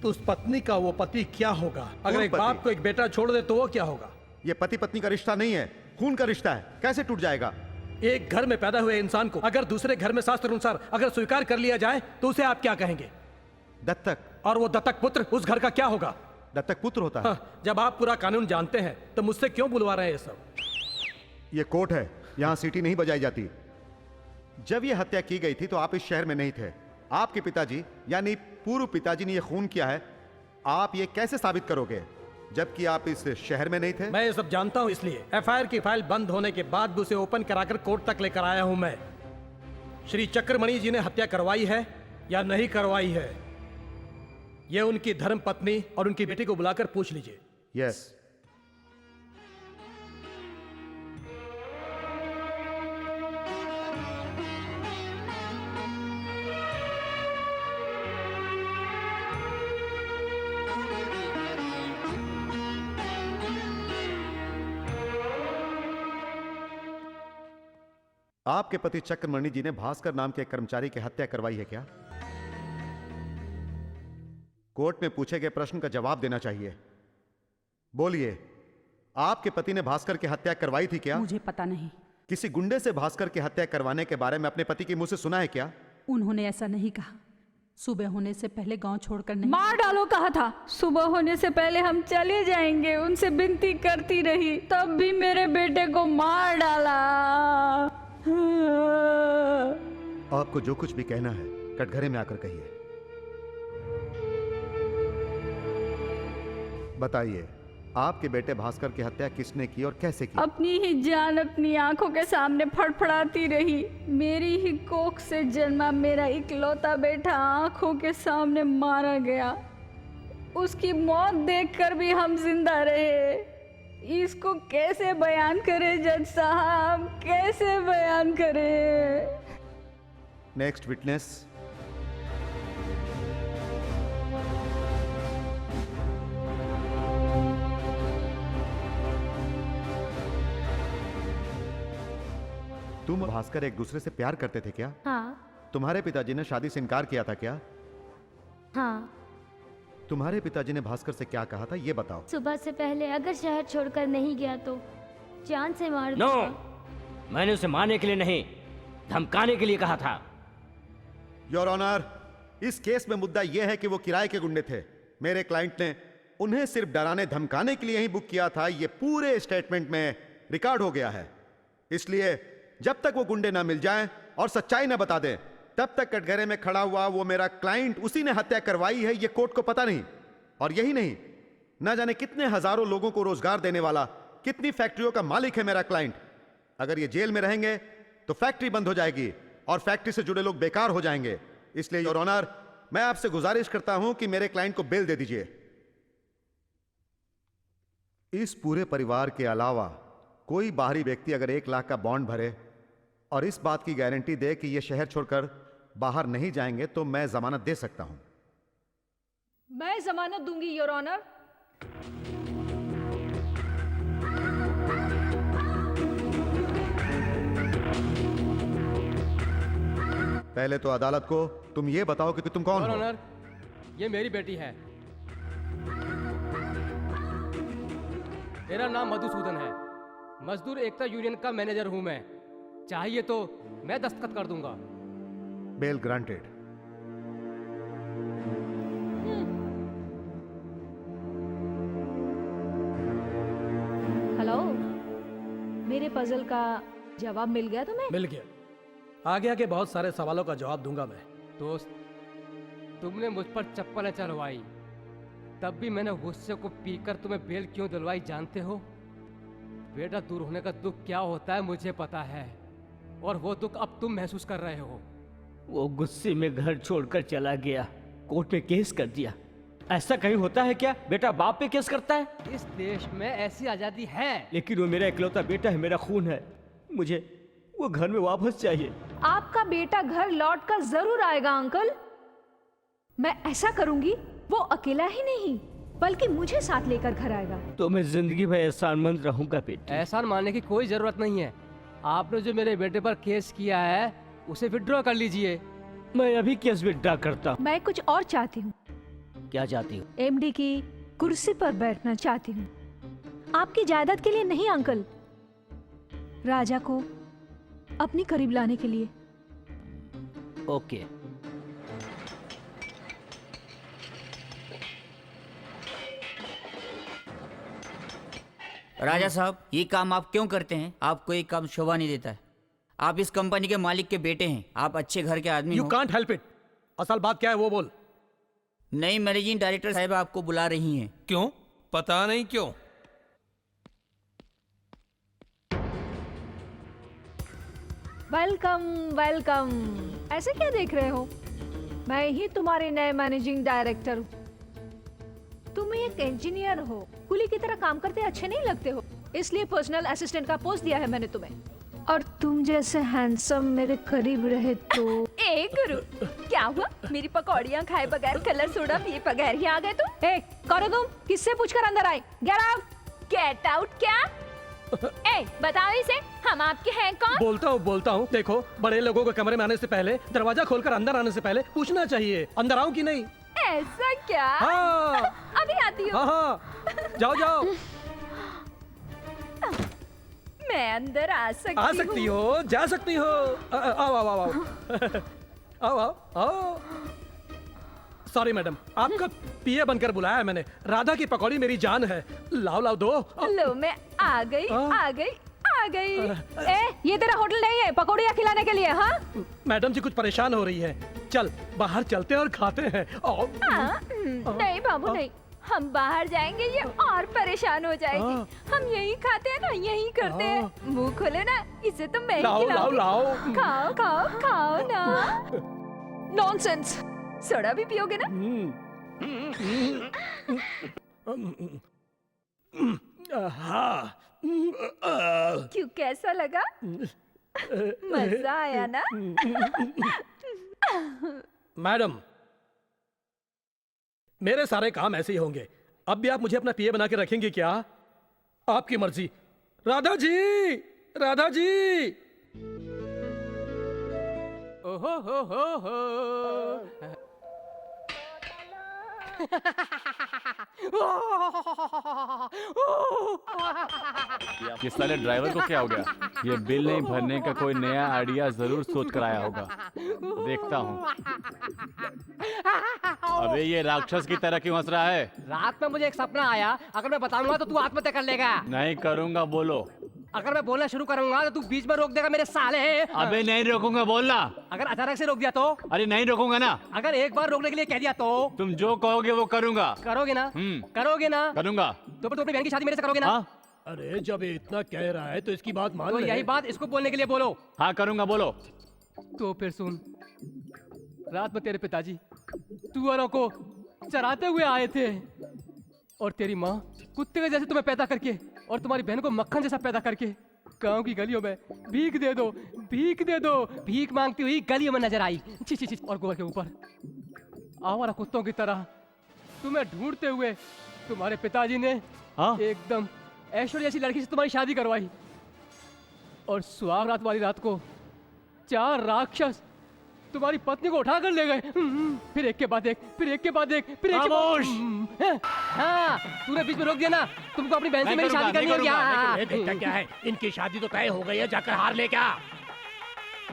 तो उस पत्नी का वो पति क्या होगा? अगर एक बाप को एक बेटा छोड़ दे तो वो क्या होगा? ये पति पत्नी का रिश्ता नहीं है, खून का रिश्ता है। कैसे टूट जाएगा? एक घर में पैदा हुए इंसान को अगर दूसरे घर में शास्त्र अनुसार अगर स्वीकार कर लिया जाए तो उसे आप क्या कहेंगे? दत्तक। और वो दत्तक पुत्र उस घर का क्या होगा? दत्तक पुत्र होता है। हाँ, जब आप पूरा कानून जानते हैं तो मुझसे क्यों बुलवा रहे हैं ये सब? ये कोर्ट है, यहाँ सीटी नहीं बजाई जाती। जब ये हत्या की गई थी तो आप इस शहर में नहीं थे। आपके पिताजी यानी पूर्व पिताजी ने ये खून किया है, आप ये कैसे साबित करोगे जबकि आप इस शहर में नहीं थे? मैं ये सब जानता हूं, इसलिए एफआईआर की फाइल बंद होने के बाद भी उसे ओपन कराकर कोर्ट तक लेकर आया हूं मैं। श्री चक्रमणि जी ने हत्या करवाई है या नहीं करवाई है, ये उनकी धर्म पत्नी और उनकी बेटी को बुलाकर पूछ लीजिए। यस। आपके पति चक्रमणि जी ने भास्कर नाम के एक कर्मचारी की हत्या करवाई है क्या? कोर्ट में पूछे गए प्रश्न का जवाब देना चाहिए। बोलिए, आपके पति ने भास्कर की हत्या करवाई थी क्या? मुझे पता नहीं। किसी गुंडे से भास्कर की हत्या करवाने के बारे में अपने पति के मुंह से सुना है क्या? उन्होंने ऐसा नहीं कहा। सुबह होने से पहले गांव छोड़कर नहीं। मार डालो कहा था। सुबह होने से पहले हम चले जाएंगे, उनसे विनती करती रही, तब भी मेरे बेटे को मार डाला। आपको जो कुछ भी कहना है कटघरे में आकर कहिए। बताइए, आपके बेटे भास्कर की हत्या किसने की और कैसे की? अपनी ही जान अपनी आंखों के सामने फड़फड़ाती रही। मेरी ही कोख से जन्मा मेरा इकलौता बेटा आंखों के सामने मारा गया। उसकी मौत देखकर भी हम जिंदा रहे। इसको कैसे बयान करे जज साहब, कैसे बयान करे? Next witness. तुम भास्कर एक दूसरे से प्यार करते थे क्या? हाँ। तुम्हारे पिताजी ने शादी से इनकार किया था क्या? हाँ। तुम्हारे पिताजी ने भास्कर से क्या कहा था ये बताओ। सुबह से पहले अगर शहर छोड़कर नहीं गया तो जान से मार नो, मैंने उसे मारने के लिए नहीं, धमकाने के लिए कहा था। योर ऑनर, इस केस में मुद्दा यह है कि वो किराए के गुंडे थे। मेरे क्लाइंट ने उन्हें सिर्फ डराने धमकाने के लिए ही बुक किया था। ये पूरे स्टेटमेंट में रिकॉर्ड हो गया है। इसलिए जब तक वो गुंडे ना मिल जाएं और सच्चाई ना बता दें, तब तक कटघरे में खड़ा हुआ वो मेरा क्लाइंट, उसी ने हत्या करवाई है, ये कोर्ट को पता नहीं। और यही नहीं, ना जाने कितने हजारों लोगों को रोजगार देने वाला, कितनी फैक्ट्रियों का मालिक है मेरा क्लाइंट। अगर ये जेल में रहेंगे तो फैक्ट्री बंद हो जाएगी और फैक्ट्री से जुड़े लोग बेकार हो जाएंगे। इसलिए योर ऑनर, मैं आपसे गुजारिश करता हूं कि मेरे क्लाइंट को बेल दे दीजिए। इस पूरे परिवार के अलावा कोई बाहरी व्यक्ति अगर 1 लाख का बॉन्ड भरे और इस बात की गारंटी दे कि ये शहर छोड़कर बाहर नहीं जाएंगे तो मैं जमानत दे सकता हूं। मैं जमानत दूंगी योर ऑनर। पहले तो अदालत को तुम ये बताओ कि तुम कौन हो? ऑनर, ये मेरी बेटी है। मेरा नाम मधुसूदन है। मजदूर एकता यूनियन का मैनेजर हूं मैं। चाहिए तो मैं दस्तखत कर दूंगा। Bell granted. मेरे पजल का जवाब मिल गया तुम्हें? मिल गया। आगे आगे बहुत सारे सवालों का जवाब दूंगा मैं। दोस्त, तुमने मुझ पर चप्पलें चलवाई, तब भी मैंने गुस्से को पीकर तुम्हें बेल क्यों दिलवाई जानते हो? बेटा दूर होने का दुख क्या होता है मुझे पता है, और वो दुख अब तुम महसूस कर रहे हो। वो गुस्से में घर छोड़कर चला गया, कोर्ट में केस कर दिया। ऐसा कहीं होता है क्या? बेटा बाप पे केस करता है? इस देश में ऐसी आजादी है। लेकिन वो मेरा इकलौता बेटा है, मेरा खून है। मुझे वो घर में वापस चाहिए। आपका बेटा घर लौट कर जरूर आएगा अंकल। मैं ऐसा करूंगी, वो अकेला ही नहीं बल्कि मुझे साथ लेकर घर आएगा। तो मैं जिंदगी भर एहसानमंद रहूंगा बेटी। एहसान मानने की कोई जरूरत नहीं है। आपने जो मेरे बेटे पर केस किया है उसे विड्रॉ कर लीजिए। मैं अभी केस विड्रॉ करता हूँ। मैं कुछ और चाहती हूँ। क्या चाहती हूँ? एमडी की कुर्सी पर बैठना चाहती हूँ। आपकी जायदाद के लिए नहीं अंकल, राजा को अपने करीब लाने के लिए। ओके। राजा साहब, ये काम आप क्यों करते हैं? आपको ये काम शोभा नहीं देता है। आप इस कंपनी के मालिक के बेटे हैं, आप अच्छे घर के आदमी You can't help it। असल बात क्या है वो बोल। नई मैनेजिंग डायरेक्टर साहब आपको बुला रही हैं। क्यों? पता नहीं क्यों। Welcome welcome. ऐसे क्या देख रहे हो? मैं ही तुम्हारे नए मैनेजिंग डायरेक्टर हूँ। तुम एक इंजीनियर हो, कुली की तरह काम करते अच्छे नहीं लगते हो, इसलिए पर्सनल असिस्टेंट का पोस्ट दिया है मैंने तुम्हें। और तुम जैसे हैंडसम मेरे करीब रहे तो। ए गुरु, क्या हुआ? मेरी पकौड़ियाँ खाए बगैर, कलर सोडा पिए बगैर ही आ गए तुम? ए, करो तुम, किससे पूछकर अंदर आए? Get out. गेट आउट क्या? ए, बताओ इसे, हम आपके हैं कौन? बोलता हूँ। देखो, बड़े लोगों के कमरे में आने से पहले, दरवाजा खोलकर अंदर आने से पहले पूछना चाहिए अंदर आऊं कि नहीं। ऐसा क्या? हाँ। अभी आती हूँ। हाँ, जाओ जाओ। मैं अंदर आ सकती हो, जा सकती हो। आओ आओ आओ आओ आओ आओ। सॉरी मैडम, आपका पीए बनकर बुलाया है मैंने। राधा की पकौड़ी मेरी जान है। लाओ लाओ दो। लो, मैं आ गई आ गई आ गई। ए, ये तेरा होटल नहीं है पकौड़ियाँ खिलाने के लिए। हाँ मैडम जी कुछ परेशान हो रही है, चल बाहर चलते हैं और खाते हैं। नहीं बाबू नहीं, हम बाहर जाएंगे ये और परेशान हो जाएगी। हम यही खाते हैं ना, यही करते हैं। मुंह खोले ना, इसे तो मैं लाओ लाओ लाओ। खाओ खाओ खाओ ना। नॉनसेंस। सोडा भी पियोगे ना? हाँ। क्यों, कैसा लगा? मजा आया ना? मैडम, मेरे सारे काम ऐसे ही होंगे। अब भी आप मुझे अपना पीए बना के रखेंगे क्या? आपकी मर्जी। राधा जी, राधा जी। ओहो हो। ये साले ड्राइवर को क्या हो गया? ये बिल नहीं भरने का कोई नया आइडिया जरूर सोच कर आया होगा। देखता हूँ। अबे ये राक्षस की तरह क्यों हंस रहा है? रात में मुझे एक सपना आया, अगर मैं बताऊंगा तो तू आत्महत्या कर लेगा। नहीं करूंगा, बोलो। अगर मैं बोलना शुरू करूंगा तो तू बीच में रोक देगा मेरे साले। अबे नहीं रोकूंगा, बोलना। अगर अचानक से रोक दिया तो? अरे नहीं रोकूंगा ना। अगर एक बार रोकने के लिए कह दिया तो? तुम जो कहोगे वो करूंगा। करोगे ना? करोगे ना? करूंगा। तो फिर अपनी बहन की शादी मेरे से करोगे ना? अरे जब ये इतना कह रहा है तो इसकी बात मान तो ले। यही बात इसको बोलने के लिए बोलो। हाँ करूंगा, बोलो। तो फिर सुन, रात में तेरे पिताजी तुअरों को चराते हुए आए थे, और तेरी माँ कुत्ते के जैसे तुम्हें पैदा करके और तुम्हारी बहन को मक्खन जैसा पैदा करके गांव की गलियों में भीख दे दो, भीख दे दो, भीख मांगती हुई गलियों में नजर आई। छी छी छी। और गोबर के ऊपर आवारा कुत्तों की तरह तुम्हें ढूंढते हुए तुम्हारे पिताजी ने एकदम ऐश्वर्या जैसी लड़की से तुम्हारी शादी करवाई, और सुहाग रात वाली रात को 4 राक्षस तुम्हारी पत्नी को उठा कर ले गए। फिर एक के बाद एक, फिर एक के बाद एक, फिर एक के बाद। हाँ, तूने बीच में रोक दिया ना। तुमको अपनी बहन से मेरी शादी करनी है क्या? देखता क्या है, इनकी शादी तो तय हो गई है, जाकर हार ले क्या।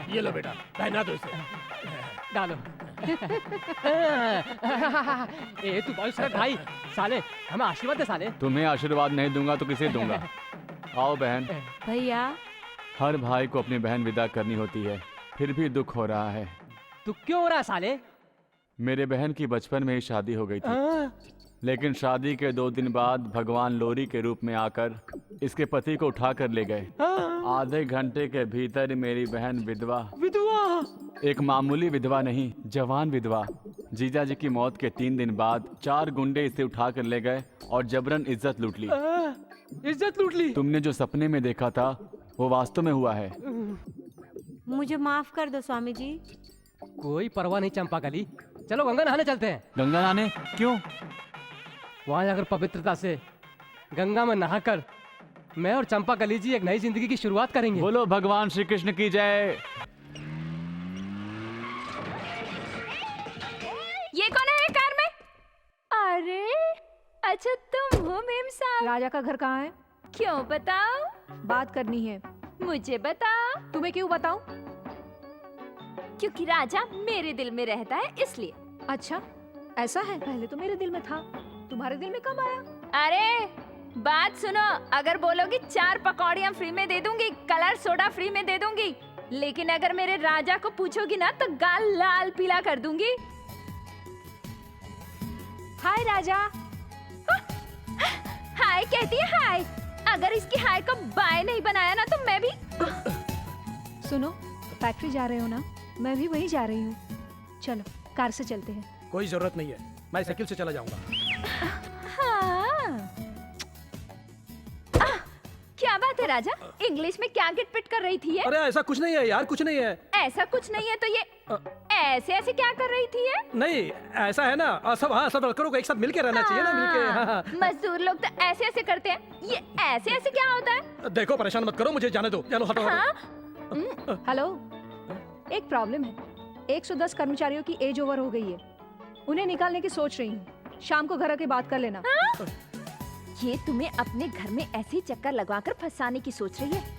ये लो बेटा, पहना दो इसे। डालो। ए तू बहुत सारा भाई, साले हमें आशीर्वाद दे साले। तुम्हें आशीर्वाद नहीं दूंगा तो किसे दूंगा? आओ बहन। भैया हर भाई को अपनी बहन विदा करनी होती है, फिर भी दुख हो रहा है। तू क्यों हो रहा साले? मेरे बहन की बचपन में ही शादी हो गई थी, लेकिन शादी के 2 दिन बाद भगवान लोरी के रूप में आकर इसके पति को उठा कर ले गए। आधे घंटे के भीतर मेरी बहन विधवा। एक मामूली विधवा नहीं, जवान विधवा। जीजा जी की मौत के 3 दिन बाद 4 गुंडे इसे उठा कर ले गए और जबरन इज्जत लूट ली। इज्जत लूट ली? तुमने जो सपने में देखा था वो वास्तव में हुआ है। मुझे माफ कर दो स्वामी जी। कोई परवाह नहीं चंपा कली, चलो गंगा नहाने चलते हैं। गंगा नहाने? क्यों? वहां जाकर पवित्रता से गंगा में नहाकर मैं और चंपा कली जी एक नई जिंदगी की शुरुआत करेंगे। बोलो भगवान श्री कृष्ण की जय। ये कौन है कार में? अरे अच्छा तुम हो मेम साहब। राजा का घर कहाँ है? क्यों बताओ? बात करनी है। मुझे बताओ। तुम्हें क्यों बताऊं? क्योंकि राजा मेरे दिल में रहता है इसलिए। अच्छा ऐसा है? पहले तो मेरे दिल में था, तुम्हारे दिल में कब आया? अरे बात सुनो, अगर बोलोगी 4 पकौड़ियाँ फ्री में दे दूंगी, कलर सोडा फ्री में दे दूंगी, लेकिन अगर मेरे राजा को पूछोगी ना तो गाल लाल पीला कर दूंगी। हाय राजा। हाय कहती है हाय। अगर इसकी हाय को बाय नहीं बनाया ना तो मैं भी। सुनो, फैक्ट्री जा रहे हो ना? मैं भी वहीं जा रही हूँ। चलो कार से चलते हैं। कोई जरूरत नहीं है, मैं साइकिल से चला जाऊंगा। हाँ। क्या बात है राजा, इंग्लिश में क्या गिटपिट कर रही थी ये? अरे ऐसा कुछ नहीं है यार, कुछ नहीं है। ऐसा कुछ नहीं है तो ये ऐसे ऐसे क्या कर रही थी ये? नहीं ऐसा है ना, सब सब वर्करों को एक साथ मिलके रहना चाहिए ना, मिलके। हाँ। मजदूर लोग तो ऐसे ऐसे करते हैं, ये ऐसे ऐसे क्या होता है? देखो परेशान मत करो, मुझे जाने दो। चलो हटो। हेलो, एक प्रॉब्लम है। 110 कर्मचारियों की एज ओवर हो गई है, उन्हें निकालने की सोच रही हूँ। शाम को घर आके बात कर लेना। ये तुम्हें अपने घर में ऐसे ही चक्कर लगवाकर फंसाने की सोच रही है।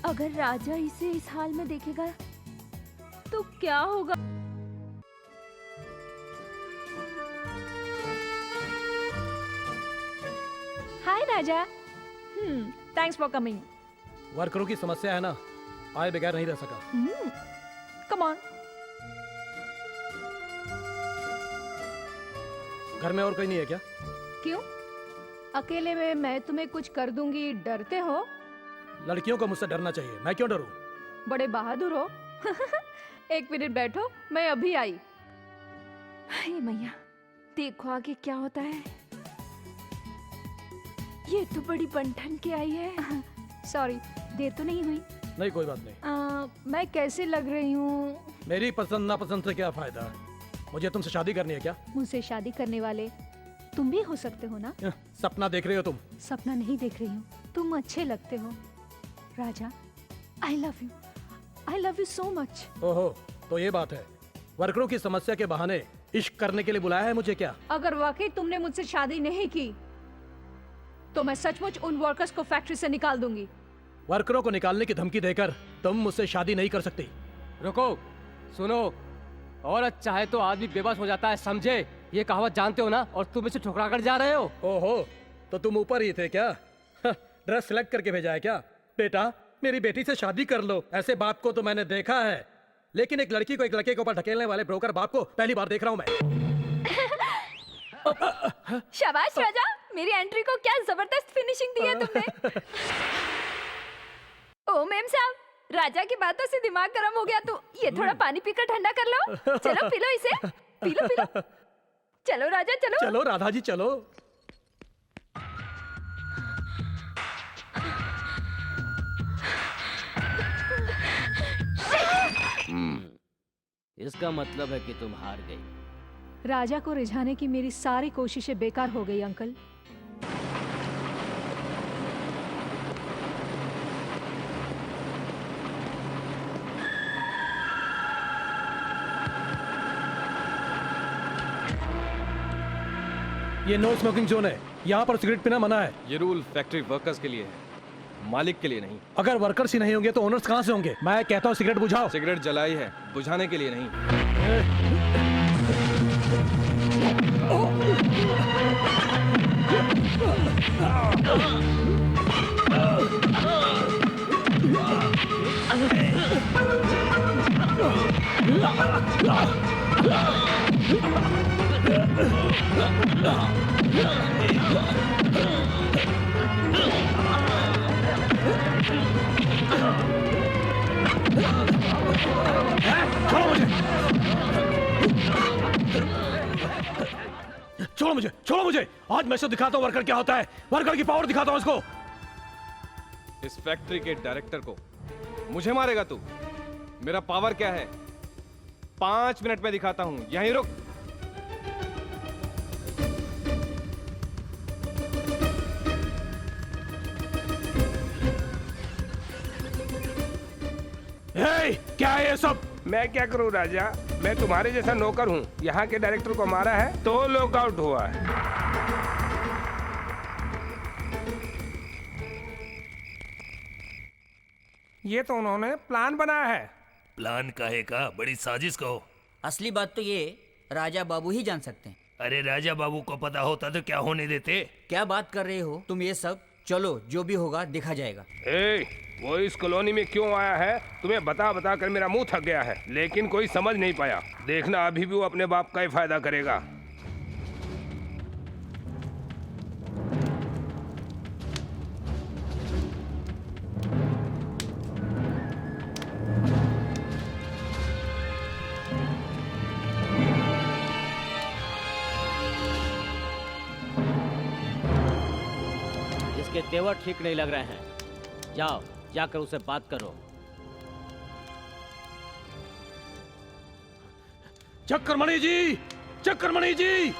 अगर राजा इसे इस हाल में देखेगा तो क्या होगा? Hi Raja. Thanks for coming. वर्करों की समस्या है ना, आए बगैर नहीं रह सका। Come on. घर में और कोई नहीं है क्या? क्यों? अकेले में मैं तुम्हें कुछ कर दूंगी, डरते हो? लड़कियों को मुझसे डरना चाहिए, मैं क्यों डरूं? बड़े बहादुर हो। 1 मिनट बैठो, मैं अभी आई। हाय मैया, देखो आगे क्या होता है। ये तो बड़ी बंठन के आई है। सॉरी, देर तो नहीं हुई? नहीं कोई बात नहीं। मैं कैसे लग रही हूँ? मेरी पसंद नापसंद से क्या फायदा? मुझे तुमसे शादी करनी है क्या? मुझसे शादी करने वाले तुम भी हो सकते हो ना? सपना देख रही हो तुम? सपना नहीं देख रही हूँ, तुम अच्छे लगते हो Raja. I love you so much. ओहो, तो ये बात है। वर्करों की समस्या के बहाने इश्क करने के लिए बुलाया है मुझे क्या? अगर वाकई तुमने मुझसे शादी नहीं की तो मैं सचमुच उन वर्कर्स को फैक्ट्री से निकाल दूंगी। वर्करों को निकालने की धमकी देकर तुम मुझसे शादी नहीं कर सकती। रुको, सुनो, औरत चाहे तो आदमी बेबस हो जाता है, समझे? ये कहावत जानते हो ना, और तुम इसे ठुकरा कर जा रहे हो। ओहो, तो तुम ऊपर ही थे क्या? ड्रेस सिलेक्ट करके भेजा है क्या? बेटा, मेरी बेटी से शादी कर लो। ऐसे बाप को तो मैंने देखा है, लेकिन एक लड़की को एक लड़के के ऊपर ढकेलने वाले ब्रोकर बाप को पहली बार देख रहा हूँ मैं। शाबाश राजा, मेरी एंट्री को क्या जबरदस्त फिनिशिंग दी है तुमने। ओ मेम साहब, राजा की बातों से दिमाग गर्म हो गया तो ये थोड़ा पानी पीकर ठंडा कर लो। चलो पी लो इसे, पी लो। चलो राजा चलो। चलो राधा जी चलो। इसका मतलब है कि तुम हार गई। राजा को रिझाने की मेरी सारी कोशिशें बेकार हो गई अंकल। ये नो स्मोकिंग जोन है, यहाँ पर सिगरेट पीना मना है। ये रूल फैक्ट्री वर्कर्स के लिए है, मालिक के लिए नहीं। अगर वर्कर्स ही नहीं होंगे तो ओनर्स कहाँ से होंगे? मैं कहता हूँ सिगरेट बुझाओ। सिगरेट जलाई है, बुझाने के लिए नहीं। छोड़ो मुझे, छोड़ो मुझे। आज मैं इसको दिखाता हूँ वर्कर क्या होता है। वर्कर की पावर दिखाता हूँ इसको। इस फैक्ट्री के डायरेक्टर को मुझे मारेगा तू? मेरा पावर क्या है 5 मिनट में दिखाता हूं, यहीं रुक। क्या है ये सब? मैं क्या करूं राजा, मैं तुम्हारे जैसा नौकर हूं। यहाँ के डायरेक्टर को मारा है तो लॉकआउट हुआ है। ये तो उन्होंने प्लान बनाया है। प्लान काहे का? बड़ी साजिश कहो। असली बात तो ये राजा बाबू ही जान सकते हैं। अरे राजा बाबू को पता होता तो क्या होने देते? क्या बात कर रहे हो तुम ये सब? चलो जो भी होगा देखा जाएगा। वो इस कॉलोनी में क्यों आया है तुम्हें बता बता कर मेरा मुंह थक गया है, लेकिन कोई समझ नहीं पाया। देखना अभी भी वो अपने बाप का ही फायदा करेगा। इसके तेवर ठीक नहीं लग रहे हैं। जाओ जाकर उसे बात करो। चक्रमणि जी, चक्रमणि जी।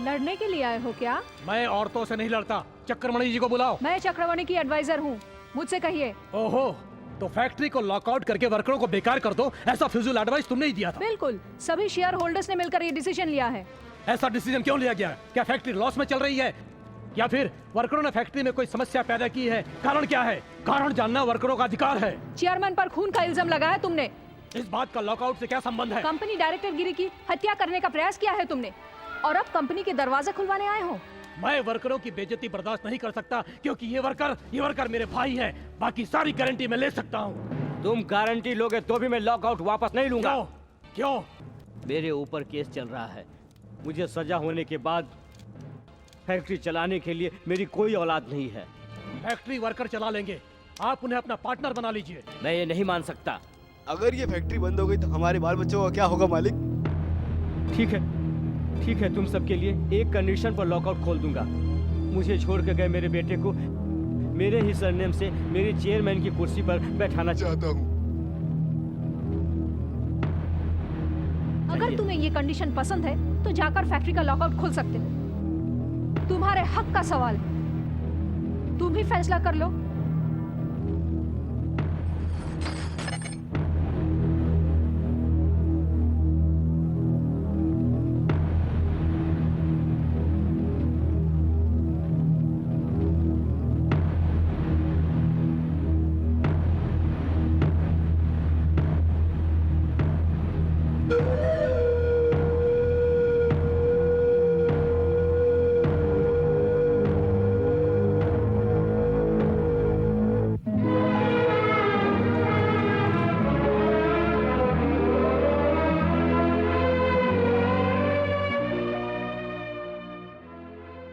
लड़ने के लिए आए हो क्या? मैं औरतों से नहीं लड़ता। चक्रमणि जी को बुलाओ। मैं चक्रमणि की एडवाइजर हूँ, मुझसे कहिए। ओहो, तो फैक्ट्री को लॉकआउट करके वर्करों को बेकार कर दो, ऐसा फिजूल एडवाइस तुमने ही दिया था। बिल्कुल, सभी शेयर होल्डर्स ने मिलकर ये डिसीजन लिया है। ऐसा डिसीजन क्यों लिया गया? क्या फैक्ट्री लॉस में चल रही है या फिर वर्करों ने फैक्ट्री में कोई समस्या पैदा की है? कारण क्या है? कारण जानना वर्करों का अधिकार है। चेयरमैन पर खून का इल्जाम लगाया तुमने। इस बात का लॉकआउट से क्या संबंध है? कंपनी डायरेक्टर गिरी की हत्या करने का प्रयास किया है तुमने और अब कंपनी के दरवाजे खुलवाने आए हो। मैं वर्करों की बेइज्जती बर्दाश्त नहीं कर सकता, क्योंकि ये वर्कर मेरे भाई हैं। बाकी सारी गारंटी मैं ले सकता हूँ। तुम गारंटी लोगे तो भी मैं लॉकआउट वापस नहीं लूंगा। क्यों? मेरे ऊपर केस चल रहा है। मुझे सजा होने के बाद फैक्ट्री चलाने के लिए मेरी कोई औलाद नहीं है। फैक्ट्री वर्कर चला लेंगे, आप उन्हें अपना पार्टनर बना लीजिए। मैं ये नहीं मान सकता। अगर ये फैक्ट्री बंद हो गई तो हमारे बाल बच्चों का क्या होगा मालिक? ठीक है, तुम सबके लिए एक कंडीशन पर लॉकआउट खोल दूंगा। मुझे छोड़ के गए मेरे बेटे को मेरे ही सरनेम से मेरी चेयरमैन की कुर्सी पर बैठाना चाहता हूँ। अगर तुम्हें ये कंडीशन पसंद है तो जाकर फैक्ट्री का लॉकआउट खोल सकते हो। तुम्हारे हक का सवाल, तुम ही फैसला कर लो।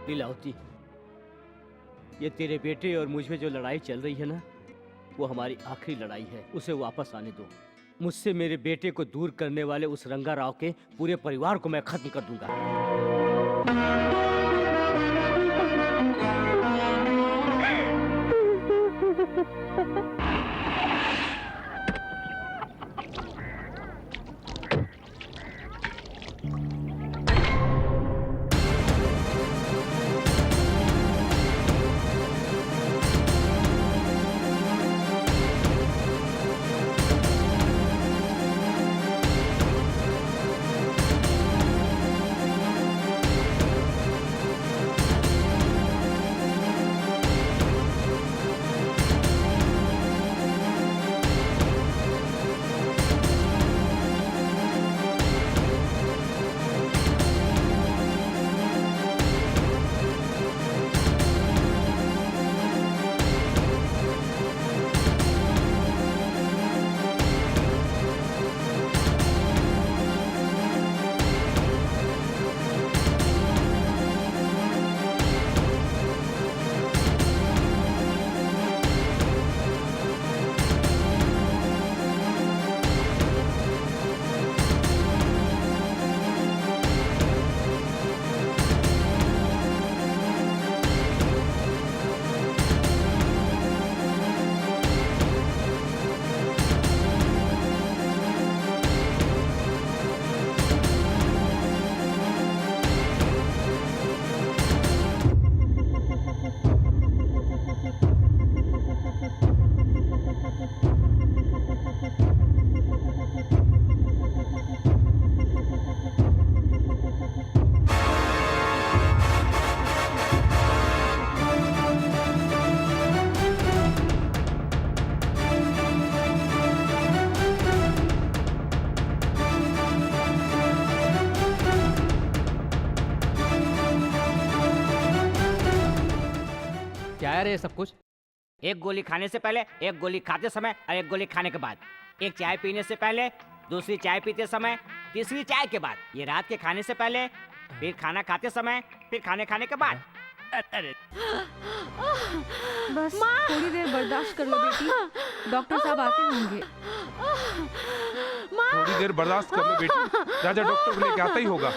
लीलावती, ये तेरे बेटे और मुझ में जो लड़ाई चल रही है ना, वो हमारी आखिरी लड़ाई है। उसे वापस आने दो। मुझसे मेरे बेटे को दूर करने वाले उस रंगा राव के पूरे परिवार को मैं खत्म कर दूंगा। है ये सब कुछ? एक गोली खाने से पहले, एक गोली खाते समय और एक गोली खाने के बाद, एक चाय पीने से पहले, दूसरी चाय पीते समय, तीसरी चाय के बाद, ये रात के खाने से पहले, फिर खाना खाते समय, फिर खाने के बाद। अरे बस थोड़ी देर बर्दाश्त कर लो बेटी, डॉक्टर साहब आते होंगे। थोड़ी देर बर्दाश्त कर लो बेटी, राजा डॉक्टर को लेके आता ही होगा।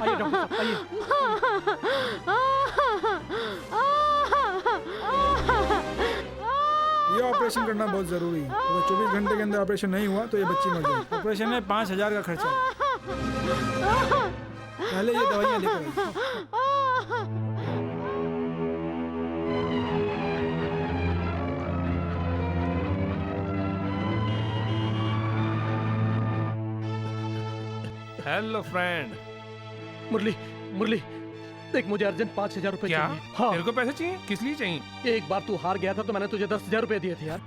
आइए डॉक्टर साहब, आइए। ये ऑपरेशन करना बहुत जरूरी है। अगर 24 घंटे के अंदर ऑपरेशन नहीं हुआ तो ये बच्ची मर जाएगी। ऑपरेशन में 5000 का खर्चा है। पहले ये दवाइयाँ लेकर आइए। Hello friend. मुरली, मुरली, देख मुझे अर्जेंट 5000 रुपए क्या? चाहिए। हाँ। तेरे को पैसे चाहिए? किस लिए चाहिए? एक बार तू हार गया था तो मैंने तुझे 10,000 रुपए दिए थे यार।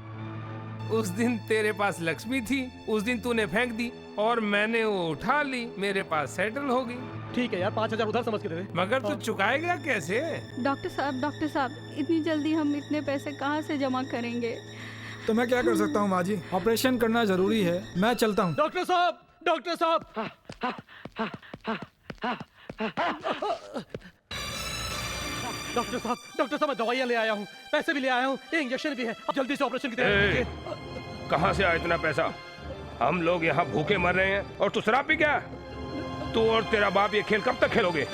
उस दिन तेरे पास लक्ष्मी थी, उस दिन तूने फेंक दी और मैंने वो उठा ली, मेरे पास सेटल हो गई। ठीक है यार, 5000 उधार समझ के दे दे। मगर तू चुकाएगा कैसे? डॉक्टर साहब, इतनी जल्दी हम इतने पैसे कहाँ से जमा करेंगे? तो मैं क्या कर सकता हूँ माँ जी? ऑपरेशन करना जरूरी है, मैं चलता हूँ। डॉक्टर साहब, डॉक्टर साहब। डॉक्टर साहब, मैं दवाइयाँ ले आया हूँ, पैसे भी ले आया हूँ, ये इंजेक्शन भी है। अब जल्दी से ऑपरेशन की तैयारी कीजिए। कहाँ से आया इतना पैसा? हम लोग यहाँ भूखे मर रहे हैं और तू शराब पी क्या? तू और तेरा बाप ये खेल कब तक खेलोगे?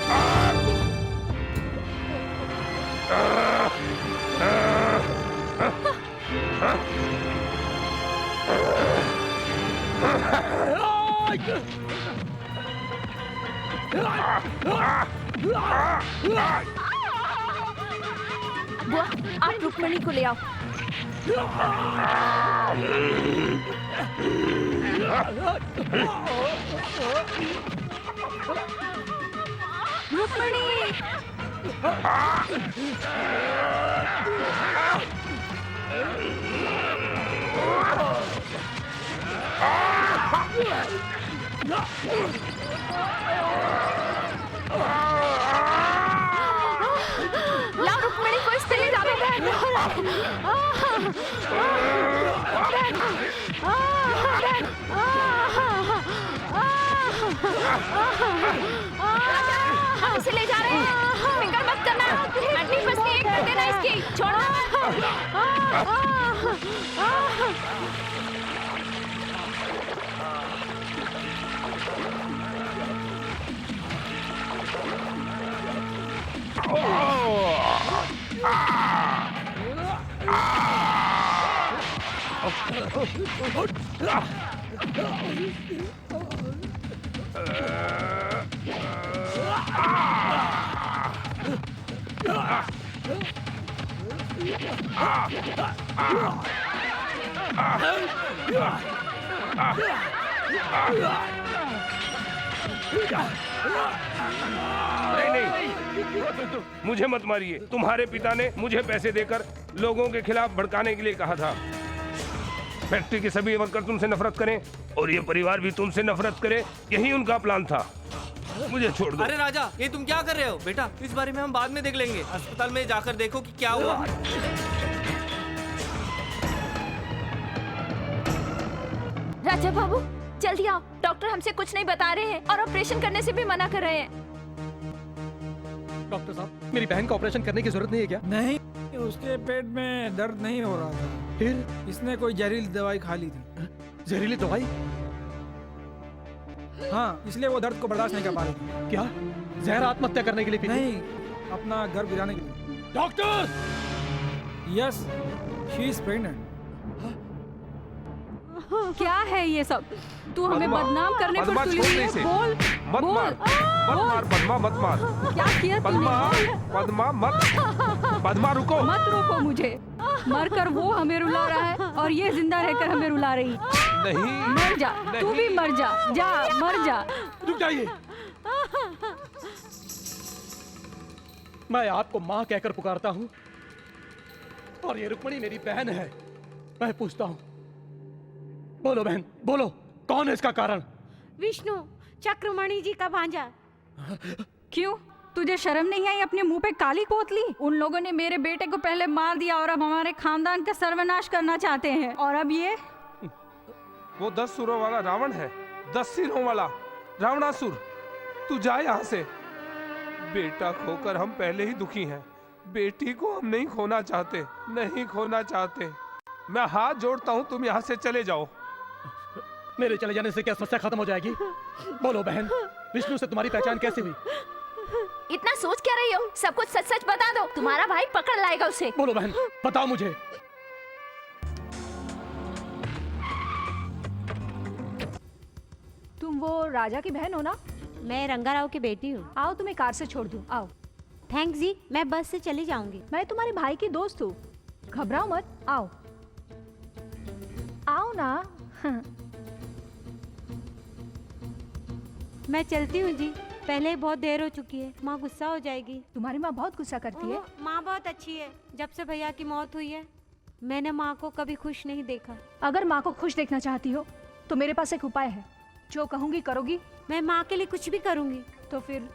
बुआ, आप रुक्मणी को ले आओ। रुक्मणी! लाओ रुक्मणी को इस तरह जाने हम इसे ले जा रहे हैं, फिक्र मत करना, हड्डी फंसती है, कर देना इसकी, छोड़ना नहीं, मुझे मत मारिए। तुम्हारे पिता ने मुझे पैसे देकर लोगों के खिलाफ भड़काने के लिए कहा था। फैक्ट्री के सभी वर्कर तुमसे नफरत करें और ये परिवार भी तुमसे नफरत करे, यही उनका प्लान था। मुझे छोड़ दो। अरे राजा, ये तुम क्या कर रहे हो? बेटा, इस बारे में हम बाद में देख लेंगे। अस्पताल में जाकर देखो कि क्या हुआ। राजा बाबू, जल्दी आओ, डॉक्टर हमसे कुछ नहीं बता रहे हैं और ऑपरेशन करने से भी मना कर रहे हैं। डॉक्टर साहब, मेरी बहन का ऑपरेशन करने की जरूरत नहीं है क्या? नहीं, उसके पेट में दर्द नहीं हो रहा था। फिर इसने कोई जहरीली दवाई खा ली थी। जहरीली दवाई? हाँ, इसलिए वो दर्द को बर्दाश्त नहीं कर पा रही थी। क्या जहर आत्महत्या करने के लिए? नहीं, अपना घर गिराने के लिए। Doctor! Yes, she is pregnant. क्या है ये सब? तू हमें बदनाम करने पर तुली हुई है। बोल, मत बोल, मार, मत मार पद्मा, मत मार। क्या किया तूने? पद्मा, मत, पद्मा रुको। मत रोको मुझे। मरकर वो हमें रुला रहा है और ये जिंदा रहकर हमें रुला रही। नहीं, मर जा, तू भी मर जा, जा मर जा। रुक जाइए। मैं आपको माँ कहकर पुकारता हूँ और ये रुक्मणी मेरी बहन है। मैं पूछता हूँ, बोलो बहन, बोलो, कौन है इसका कारण? विष्णु, चक्रमणि जी का भांजा। क्यों? तुझे शर्म नहीं आई अपने मुंह पे काली पोतली? उन लोगों ने मेरे बेटे को पहले मार दिया और अब हमारे खानदान का सर्वनाश करना चाहते हैं। और अब ये वो 10 सुरों वाला रावण है, 10 सिरों वाला रावणासुर। तू जा यहाँ से। बेटा खोकर हम पहले ही दुखी हैं, बेटी को हम नहीं खोना चाहते, नहीं खोना चाहते। मैं हाथ जोड़ता हूँ, तुम यहाँ से चले जाओ। मेरे चले जाने से क्या समस्या खत्म हो जाएगी? बोलो बहन, विष्णु से तुम्हारी पहचान कैसे हुई? इतना सोच क्या रही हो? सब कुछ सच सच बता दो, तुम्हारा भाई पकड़ लाएगा उसे। बोलो बहन, बताओ मुझे। तुम वो राजा की बहन हो ना? मैं रंगाराव की बेटी हूँ। आओ तुम्हें कार से छोड़ दूं, आओ। थैंक्स जी, मैं बस से चली जाऊंगी। मैं तुम्हारे भाई की दोस्त हूँ, घबराओ मत, आओ आओ ना। मैं चलती हूँ जी, पहले ही बहुत देर हो चुकी है, माँ गुस्सा हो जाएगी। तुम्हारी माँ बहुत गुस्सा करती है? माँ बहुत अच्छी है। जब से भैया की मौत हुई है मैंने माँ को कभी खुश नहीं देखा। अगर माँ को खुश देखना चाहती हो तो मेरे पास एक उपाय है। जो कहूँगी करोगी? मैं माँ के लिए कुछ भी करूँगी। तो फिर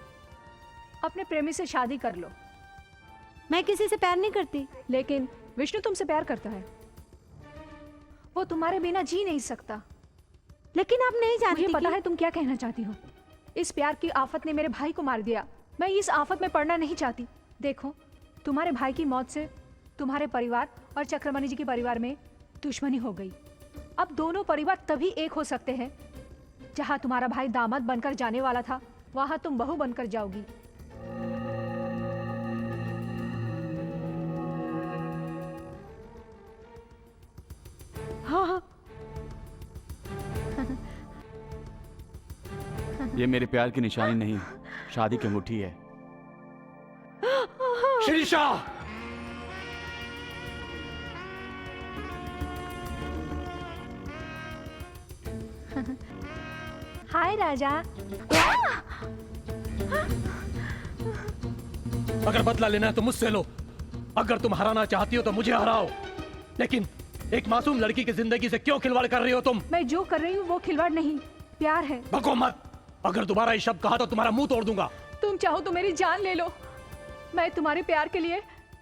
अपने प्रेमी से शादी कर लो। मैं किसी से प्यार नहीं करती। लेकिन विष्णु तुमसे प्यार करता है, वो तुम्हारे बिना जी नहीं सकता। लेकिन आप नहीं जानती। मुझे पता है तुम क्या कहना चाहती हो। इस प्यार की आफत ने मेरे भाई को मार दिया, मैं इस आफत में पड़ना नहीं चाहती। देखो, तुम्हारे भाई की मौत से तुम्हारे परिवार और चक्रमणि जी के परिवार में दुश्मनी हो गई। अब दोनों परिवार तभी एक हो सकते हैं जहां तुम्हारा भाई दामाद बनकर जाने वाला था, वहां तुम बहू बनकर जाओगी। हाँ। ये मेरे प्यार की निशानी नहीं, शादी की अंगूठी है। शिरीषा! हाय राजा। अगर बदला लेना है तो मुझसे लो, अगर तुम हराना चाहती हो तो मुझे हराओ। लेकिन एक मासूम लड़की की जिंदगी से क्यों खिलवाड़ कर रही हो तुम? मैं जो कर रही हूँ वो खिलवाड़ नहीं, प्यार है। बको मत, अगर दोबारा ये शब्द कहा तो तुम्हारा मुंह तोड़ दूंगा। तुम चाहो तो मेरी जान ले लो, मैं तुम्हारे प्यार के लिए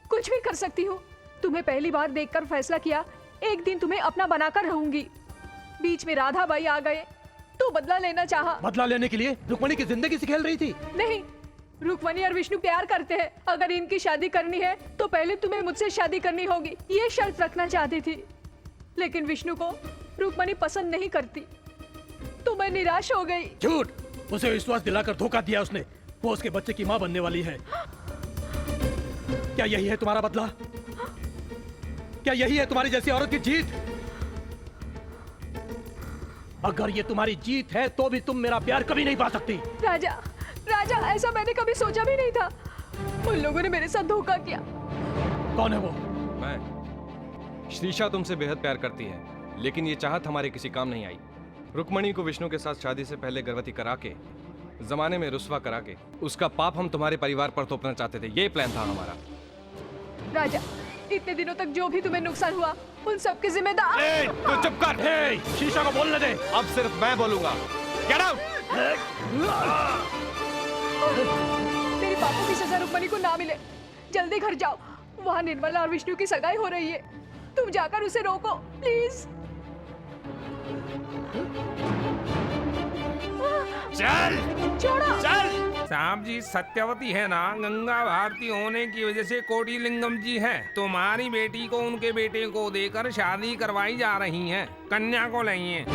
कुछ भी कर सकती हूँ। तुम्हें पहली बार देखकर फैसला किया एक दिन तुम्हें अपना बनाकर रहूंगी। बीच में राधा बाई आ गए तो बदला लेना चाहा। बदला लेने के लिए रुक्मणी की जिंदगी से खेल रही थी? नहीं, रुक्मणी और विष्णु प्यार करते हैं। अगर इनकी शादी करनी है तो पहले तुम्हें मुझसे शादी करनी होगी, ये शर्त रखना चाहती थी। लेकिन विष्णु को रुक्मणी पसंद नहीं करती तो मैं निराश हो गई। झूठ, उसे विश्वास दिलाकर धोखा दिया उसने। वो उसके बच्चे की माँ बनने वाली है। क्या यही है तुम्हारा बदला? क्या यही है तुम्हारी जैसी औरत की जीत? अगर ये तुम्हारी जीत है तो भी तुम मेरा प्यार कभी नहीं पा सकती। राजा, राजा, ऐसा मैंने कभी सोचा भी नहीं था। उन लोगों ने मेरे साथ धोखा किया। कौन है वो? मैं। श्रीषा तुमसे बेहद प्यार करती है, लेकिन ये चाहत हमारे किसी काम नहीं आई। रुक्मणी को विष्णु के साथ शादी से पहले गर्भवती करा के, जमाने में रुस्वा करा के, उसका पाप हम तुम्हारे परिवार पर थोपना चाहते थे। ये प्लान था हमारा। राजा, इतने दिनों तक जो भी तुम्हें नुकसान हुआ उन सब की जिम्मेदार। तू चुप कर। शीशा को बोलने दे। अब सिर्फ मैं बोलूंगा। Get out. मेरी पापों की सजा रुक्मणी को ना मिले। जल्दी घर जाओ, वहाँ निर्मला और विष्णु की सगाई हो रही है। तुम जाकर उसे रोको प्लीज। चल छोड़ो। चल। साहब जी, सत्यवती है ना, गंगा भारती होने की वजह से कोटिलिंगम जी है। तुम्हारी बेटी को उनके बेटे को देकर शादी करवाई जा रही है। कन्या को लाइए।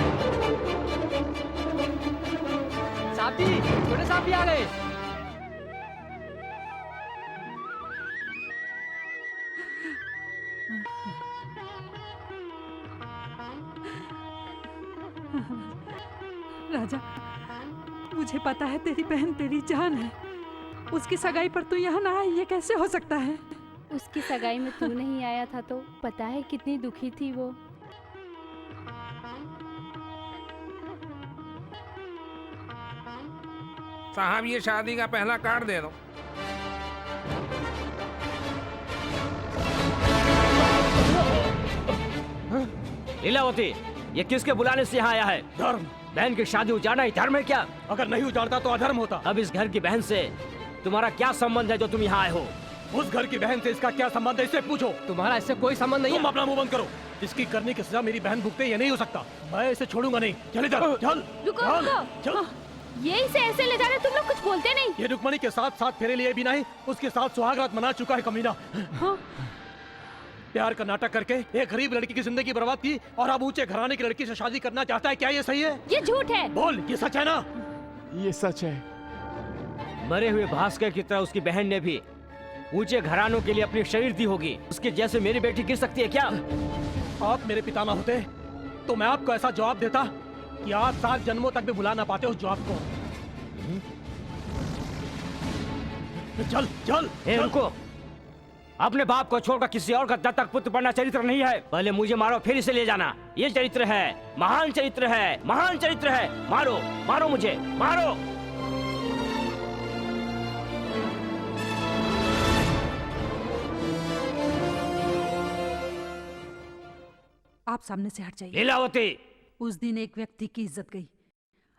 साहब जी, छोटे साहब भी आ गए। राजा, मुझे पता है तेरी बहन तेरी जान है। उसकी सगाई पर तू यहाँ ना आए, ये कैसे हो सकता है? उसकी सगाई में तू नहीं आया था तो पता है कितनी दुखी थी वो। साहब, ये शादी का पहला कार्ड दे दो। लीलावती, ये किसके बुलाने से यहाँ आया है? धर्म। बहन की शादी उजाड़ना ही धर्म है क्या? अगर नहीं उजाड़ता तो अधर्म होता। अब इस घर की बहन से तुम्हारा क्या संबंध है जो तुम यहाँ आए हो? उस घर की बहन से इसका क्या संबंध है, इससे पूछो। तुम्हारा इससे कोई संबंध नहीं तुम है। अपना मुंह बंद करो। इसकी करने की सजा मेरी बहन भुगते, ये नहीं हो सकता। मैं इसे छोड़ूंगा नहीं। चल इधर, चल रुको चल, रुको। चल। ये इसे ऐसे ले जा रहे, तुम लोग कुछ बोलते नहीं। ये रुक्मणी के साथ साथ फेरे लिए भी नहीं, उसके साथ सुहागरात मना चुका है कमीना। प्यार का नाटक करके एक गरीब लड़की की जिंदगी बर्बाद की और अब ऊंचे घराने की लड़की से शादी करना चाहता है। क्या ये सही है? ये झूठ है। बोल, ये सच है ना? ये सच है। मरे हुए भास्कर की तरह उसकी बहन ने भी ऊंचे घरानों के लिए अपनी शरीर दी होगी। उसके जैसे मेरी बेटी गिर सकती है क्या? आप मेरे पिता ना होते तो मैं आपको ऐसा जवाब देता कि आप 7 जन्मों तक भी भुला ना पाते उस जवाब को। चल चल, ए, रुको। अपने बाप को छोड़कर किसी और का दत्तक पुत्र बनना चरित्र नहीं है। पहले मुझे मारो, फिर इसे ले जाना। ये चरित्र है, महान चरित्र है, महान चरित्र है। मारो, मारो मुझे, मारो। आप सामने से हट जाइए। लीलावती, उस दिन एक व्यक्ति की इज्जत गई,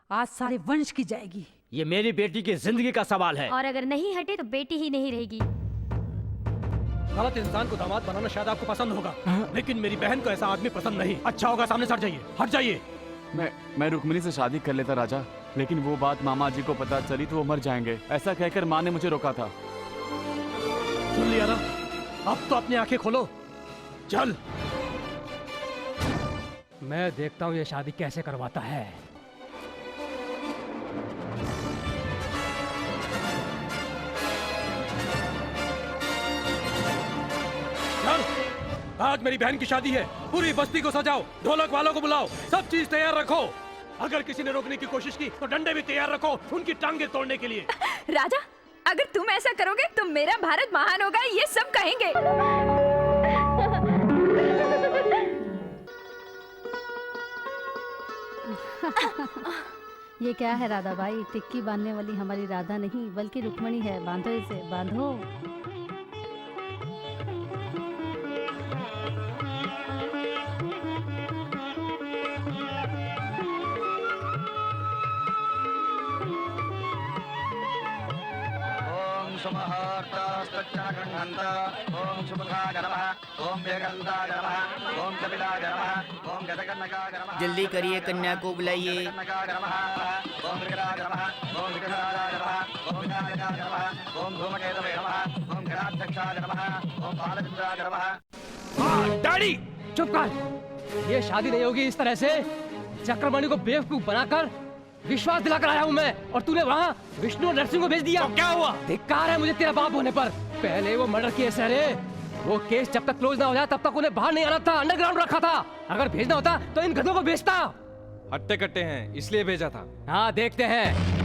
आज सारे वंश की जाएगी। ये मेरी बेटी की जिंदगी का सवाल है। और अगर नहीं हटे तो बेटी ही नहीं रहेगी। गलत इंसान को दामाद बनाना शायद आपको पसंद होगा, लेकिन मेरी बहन को ऐसा आदमी पसंद नहीं। अच्छा होगा सामने से हट जाइए, हट जाइए। मैं रुक्मिणी से शादी कर लेता राजा, लेकिन वो बात मामा जी को पता चली तो वो मर जाएंगे, ऐसा कहकर माँ ने मुझे रोका था। सुन लिया ना? अब तो अपनी आंखें खोलो। चल। मैं देखता हूँ ये शादी कैसे करवाता है। चल, आज मेरी बहन की शादी है। पूरी बस्ती को सजाओ, ढोलक वालों को बुलाओ, सब चीज तैयार रखो। अगर किसी ने रोकने की कोशिश की तो डंडे भी तैयार रखो, उनकी टांगे तोड़ने के लिए। राजा, अगर तुम ऐसा करोगे तो मेरा भारत महान होगा, ये सब कहेंगे। ये क्या है राधा भाई? टिक्की बांधने वाली हमारी राधा नहीं बल्कि रुक्मणी है। बांधो इसे, बांधो। जल्दी करिए, कन्या को बुलाइए। डैडी चुप कर। ये शादी नहीं होगी इस तरह से। चक्रमणि को बेवकूफ बनाकर विश्वास दिलाकर आया हूँ मैं, और तूने वहाँ विष्णु और नरसिंह को भेज दिया। तो क्या हुआ? धिक्कार है मुझे तेरा बाप होने पर। पहले वो मर्डर केस है रे। वो केस जब तक क्लोज ना हो जाए तब तक उन्हें बाहर नहीं आना था, अंडरग्राउंड रखा था। अगर भेजना होता तो इन गधों को भेजता। हट्टे कट्टे हैं इसलिए भेजा था। हाँ, देखते हैं।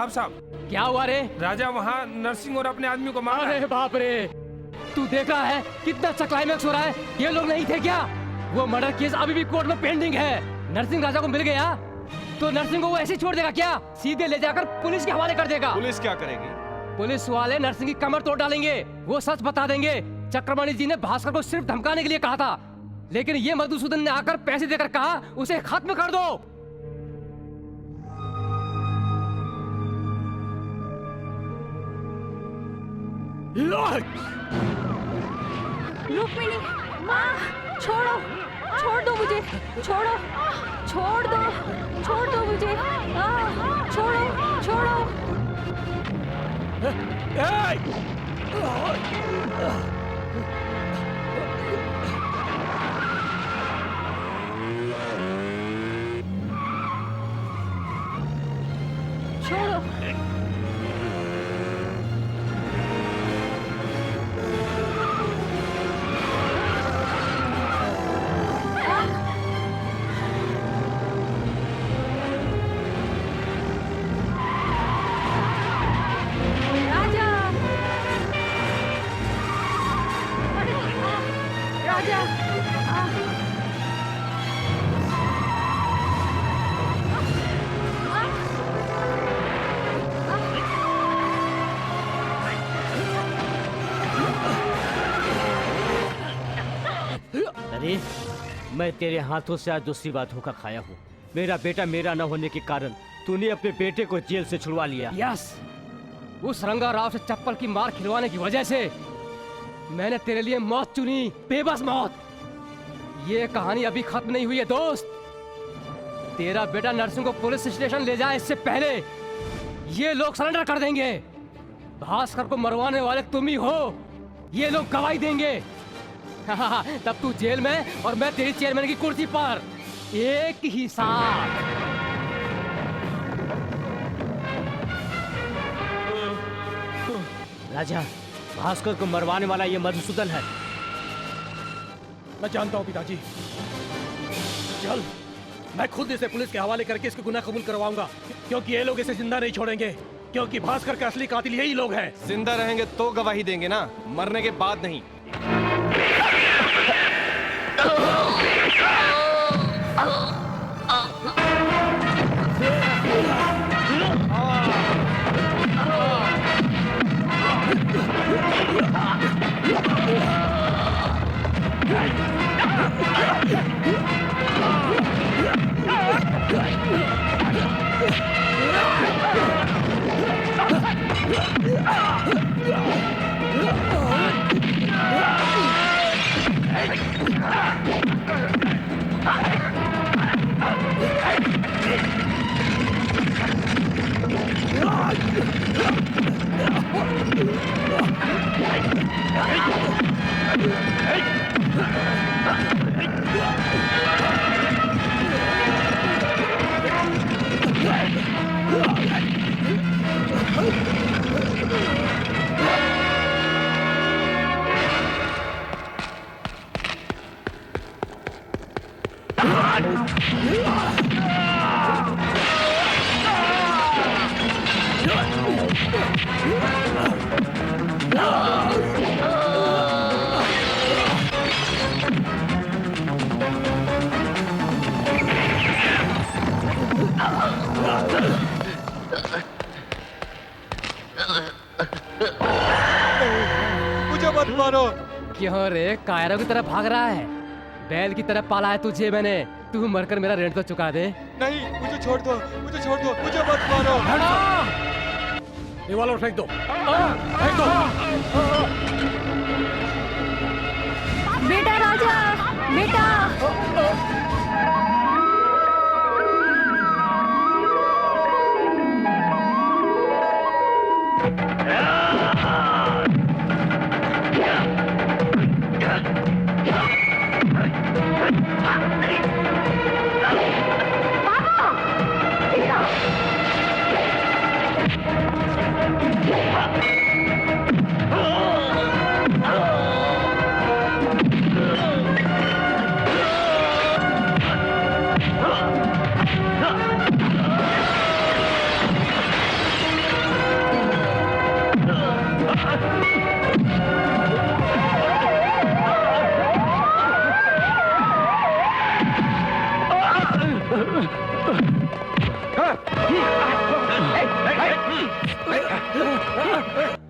साहब क्या हुआ रे? राजा वहाँ नरसिंह और अपने आदमी को मार। अरे बाप रे, तू देख रहा है कितना अच्छा क्लाइमैक्स हो रहा है। ये लोग नहीं थे क्या? वो मर्डर केस अभी भी कोर्ट में पेंडिंग है। नरसिंह राजा को मिल गया तो नरसिंह को वो ऐसे छोड़ देगा क्या? सीधे ले जाकर पुलिस के हवाले कर देगा। पुलिस क्या करेगी? पुलिस वाले नरसिंह की कमर तोड़ डालेंगे। वो सच बता देंगे। चक्रमणि जी ने भास्कर को सिर्फ धमकाने के लिए कहा था, लेकिन ये मधुसूदन ने आकर पैसे देकर कहा उसे खत्म कर दो। रुक्मिणी, माँ छोड़ो, छोड़ दो मुझे, छोड़ो, छोड़ दो मुझे, छोड़ो, छोड़ो। छोड़ो। राजा, अरे मैं तेरे हाथों से आज दूसरी बात धोखा खाया हूँ। मेरा बेटा मेरा न होने के कारण तूने अपने बेटे को जेल से छुड़वा लिया। यस, उस रंगा राव से चप्पल की मार खिलवाने की वजह से मैंने तेरे लिए मौत चुनी, बेबस मौत। ये कहानी अभी खत्म नहीं हुई है दोस्त। तेरा बेटा नरसिंह को पुलिस स्टेशन ले जाए इससे पहले ये लोग सरेंडर कर देंगे। भास्कर को मरवाने वाले तुम ही हो, ये लोग गवाही देंगे। तब तू जेल में और मैं तेरी चेयरमैन की कुर्सी पर, एक ही साथ। राजा, भास्कर को मरवाने वाला ये मधुसूदन है। मैं जानता हूँ पिताजी। चल, मैं खुद इसे पुलिस के हवाले करके इसके गुनाह कबूल करवाऊंगा, क्योंकि ये लोग इसे जिंदा नहीं छोड़ेंगे, क्योंकि भास्कर के असली कातिल यही लोग हैं। जिंदा रहेंगे तो गवाही देंगे ना, मरने के बाद नहीं। मुझे मत मारो। क्यों रे, कायरों की तरफ भाग रहा है? बैल की तरफ पाला है तुझे मैंने। तू मरकर मेरा रेंट तो चुका दे। नहीं, मुझे छोड़ दो, मुझे छोड़ दो, मुझे मत मारो। रिवॉल्वर फेंक दो, फेंक दो। बेटा राजा, बेटा।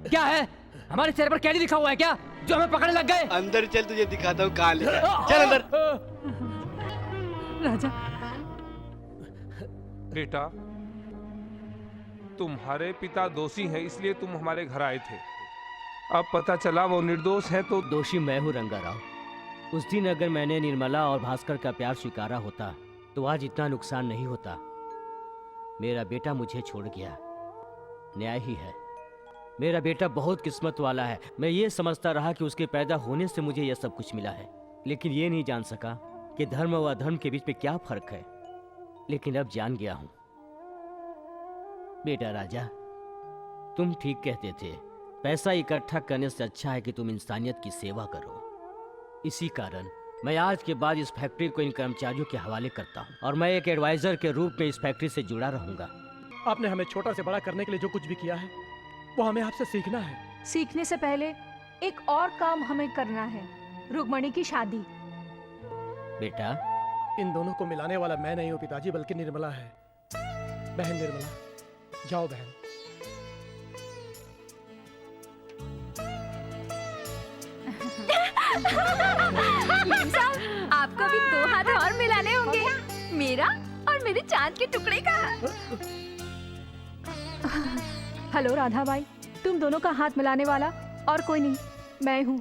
क्या है? हमारे चेहरे पर कैदी लिखा हुआ है क्या, जो हमें पकड़ने लग गए? अंदर चल, तुझे दिखाता हूँ कहाँ लिखा है। चल अंदर। राजा, बेटा, तुम्हारे पिता दोषी हैं, इसलिए तुम हमारे घर आए थे। अब पता चला वो निर्दोष है तो दोषी मैं हूँ रंगा राव। उस दिन अगर मैंने निर्मला और भास्कर का प्यार स्वीकारा होता तो आज इतना नुकसान नहीं होता। मेरा बेटा मुझे छोड़ गया, न्याय ही है। मेरा बेटा बहुत किस्मत वाला है। मैं ये समझता रहा कि उसके पैदा होने से मुझे यह सब कुछ मिला है, लेकिन ये नहीं जान सका कि धर्म व अधर्म के बीच में क्या फर्क है। लेकिन अब जान गया हूं। बेटा राजा, तुम ठीक कहते थे, पैसा इकट्ठा करने से अच्छा है कि तुम इंसानियत की सेवा करो। इसी कारण मैं आज के बाद इस फैक्ट्री को इन कर्मचारियों के हवाले करता हूं और मैं एक एडवाइजर के रूप में इस फैक्ट्री से जुड़ा रहूंगा। आपने हमें छोटा से बड़ा करने के लिए जो कुछ भी किया है वो हमें आपसे सीखना है। सीखने से पहले एक और काम हमें करना है, रुक्मणी की शादी। बेटा, इन दोनों को मिलाने वाला मैं नहीं हूँ पिताजी, बल्कि निर्मला है। बहन निर्मला, जाओ बहन। मेम साहब, आपको भी 2 हाथ और मिलाने होंगे, मेरा और मेरे चांद के टुकड़े का। हेलो राधा बाई, तुम दोनों का हाथ मिलाने वाला और कोई नहीं, मैं हूँ।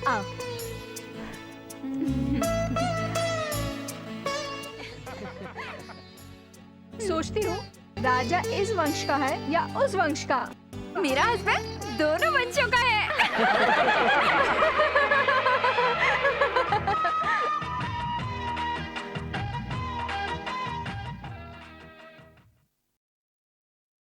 आओ। सोचती हूँ राजा इस वंश का है या उस वंश का। मेरा हस्बैंड दोनों वंशों का है।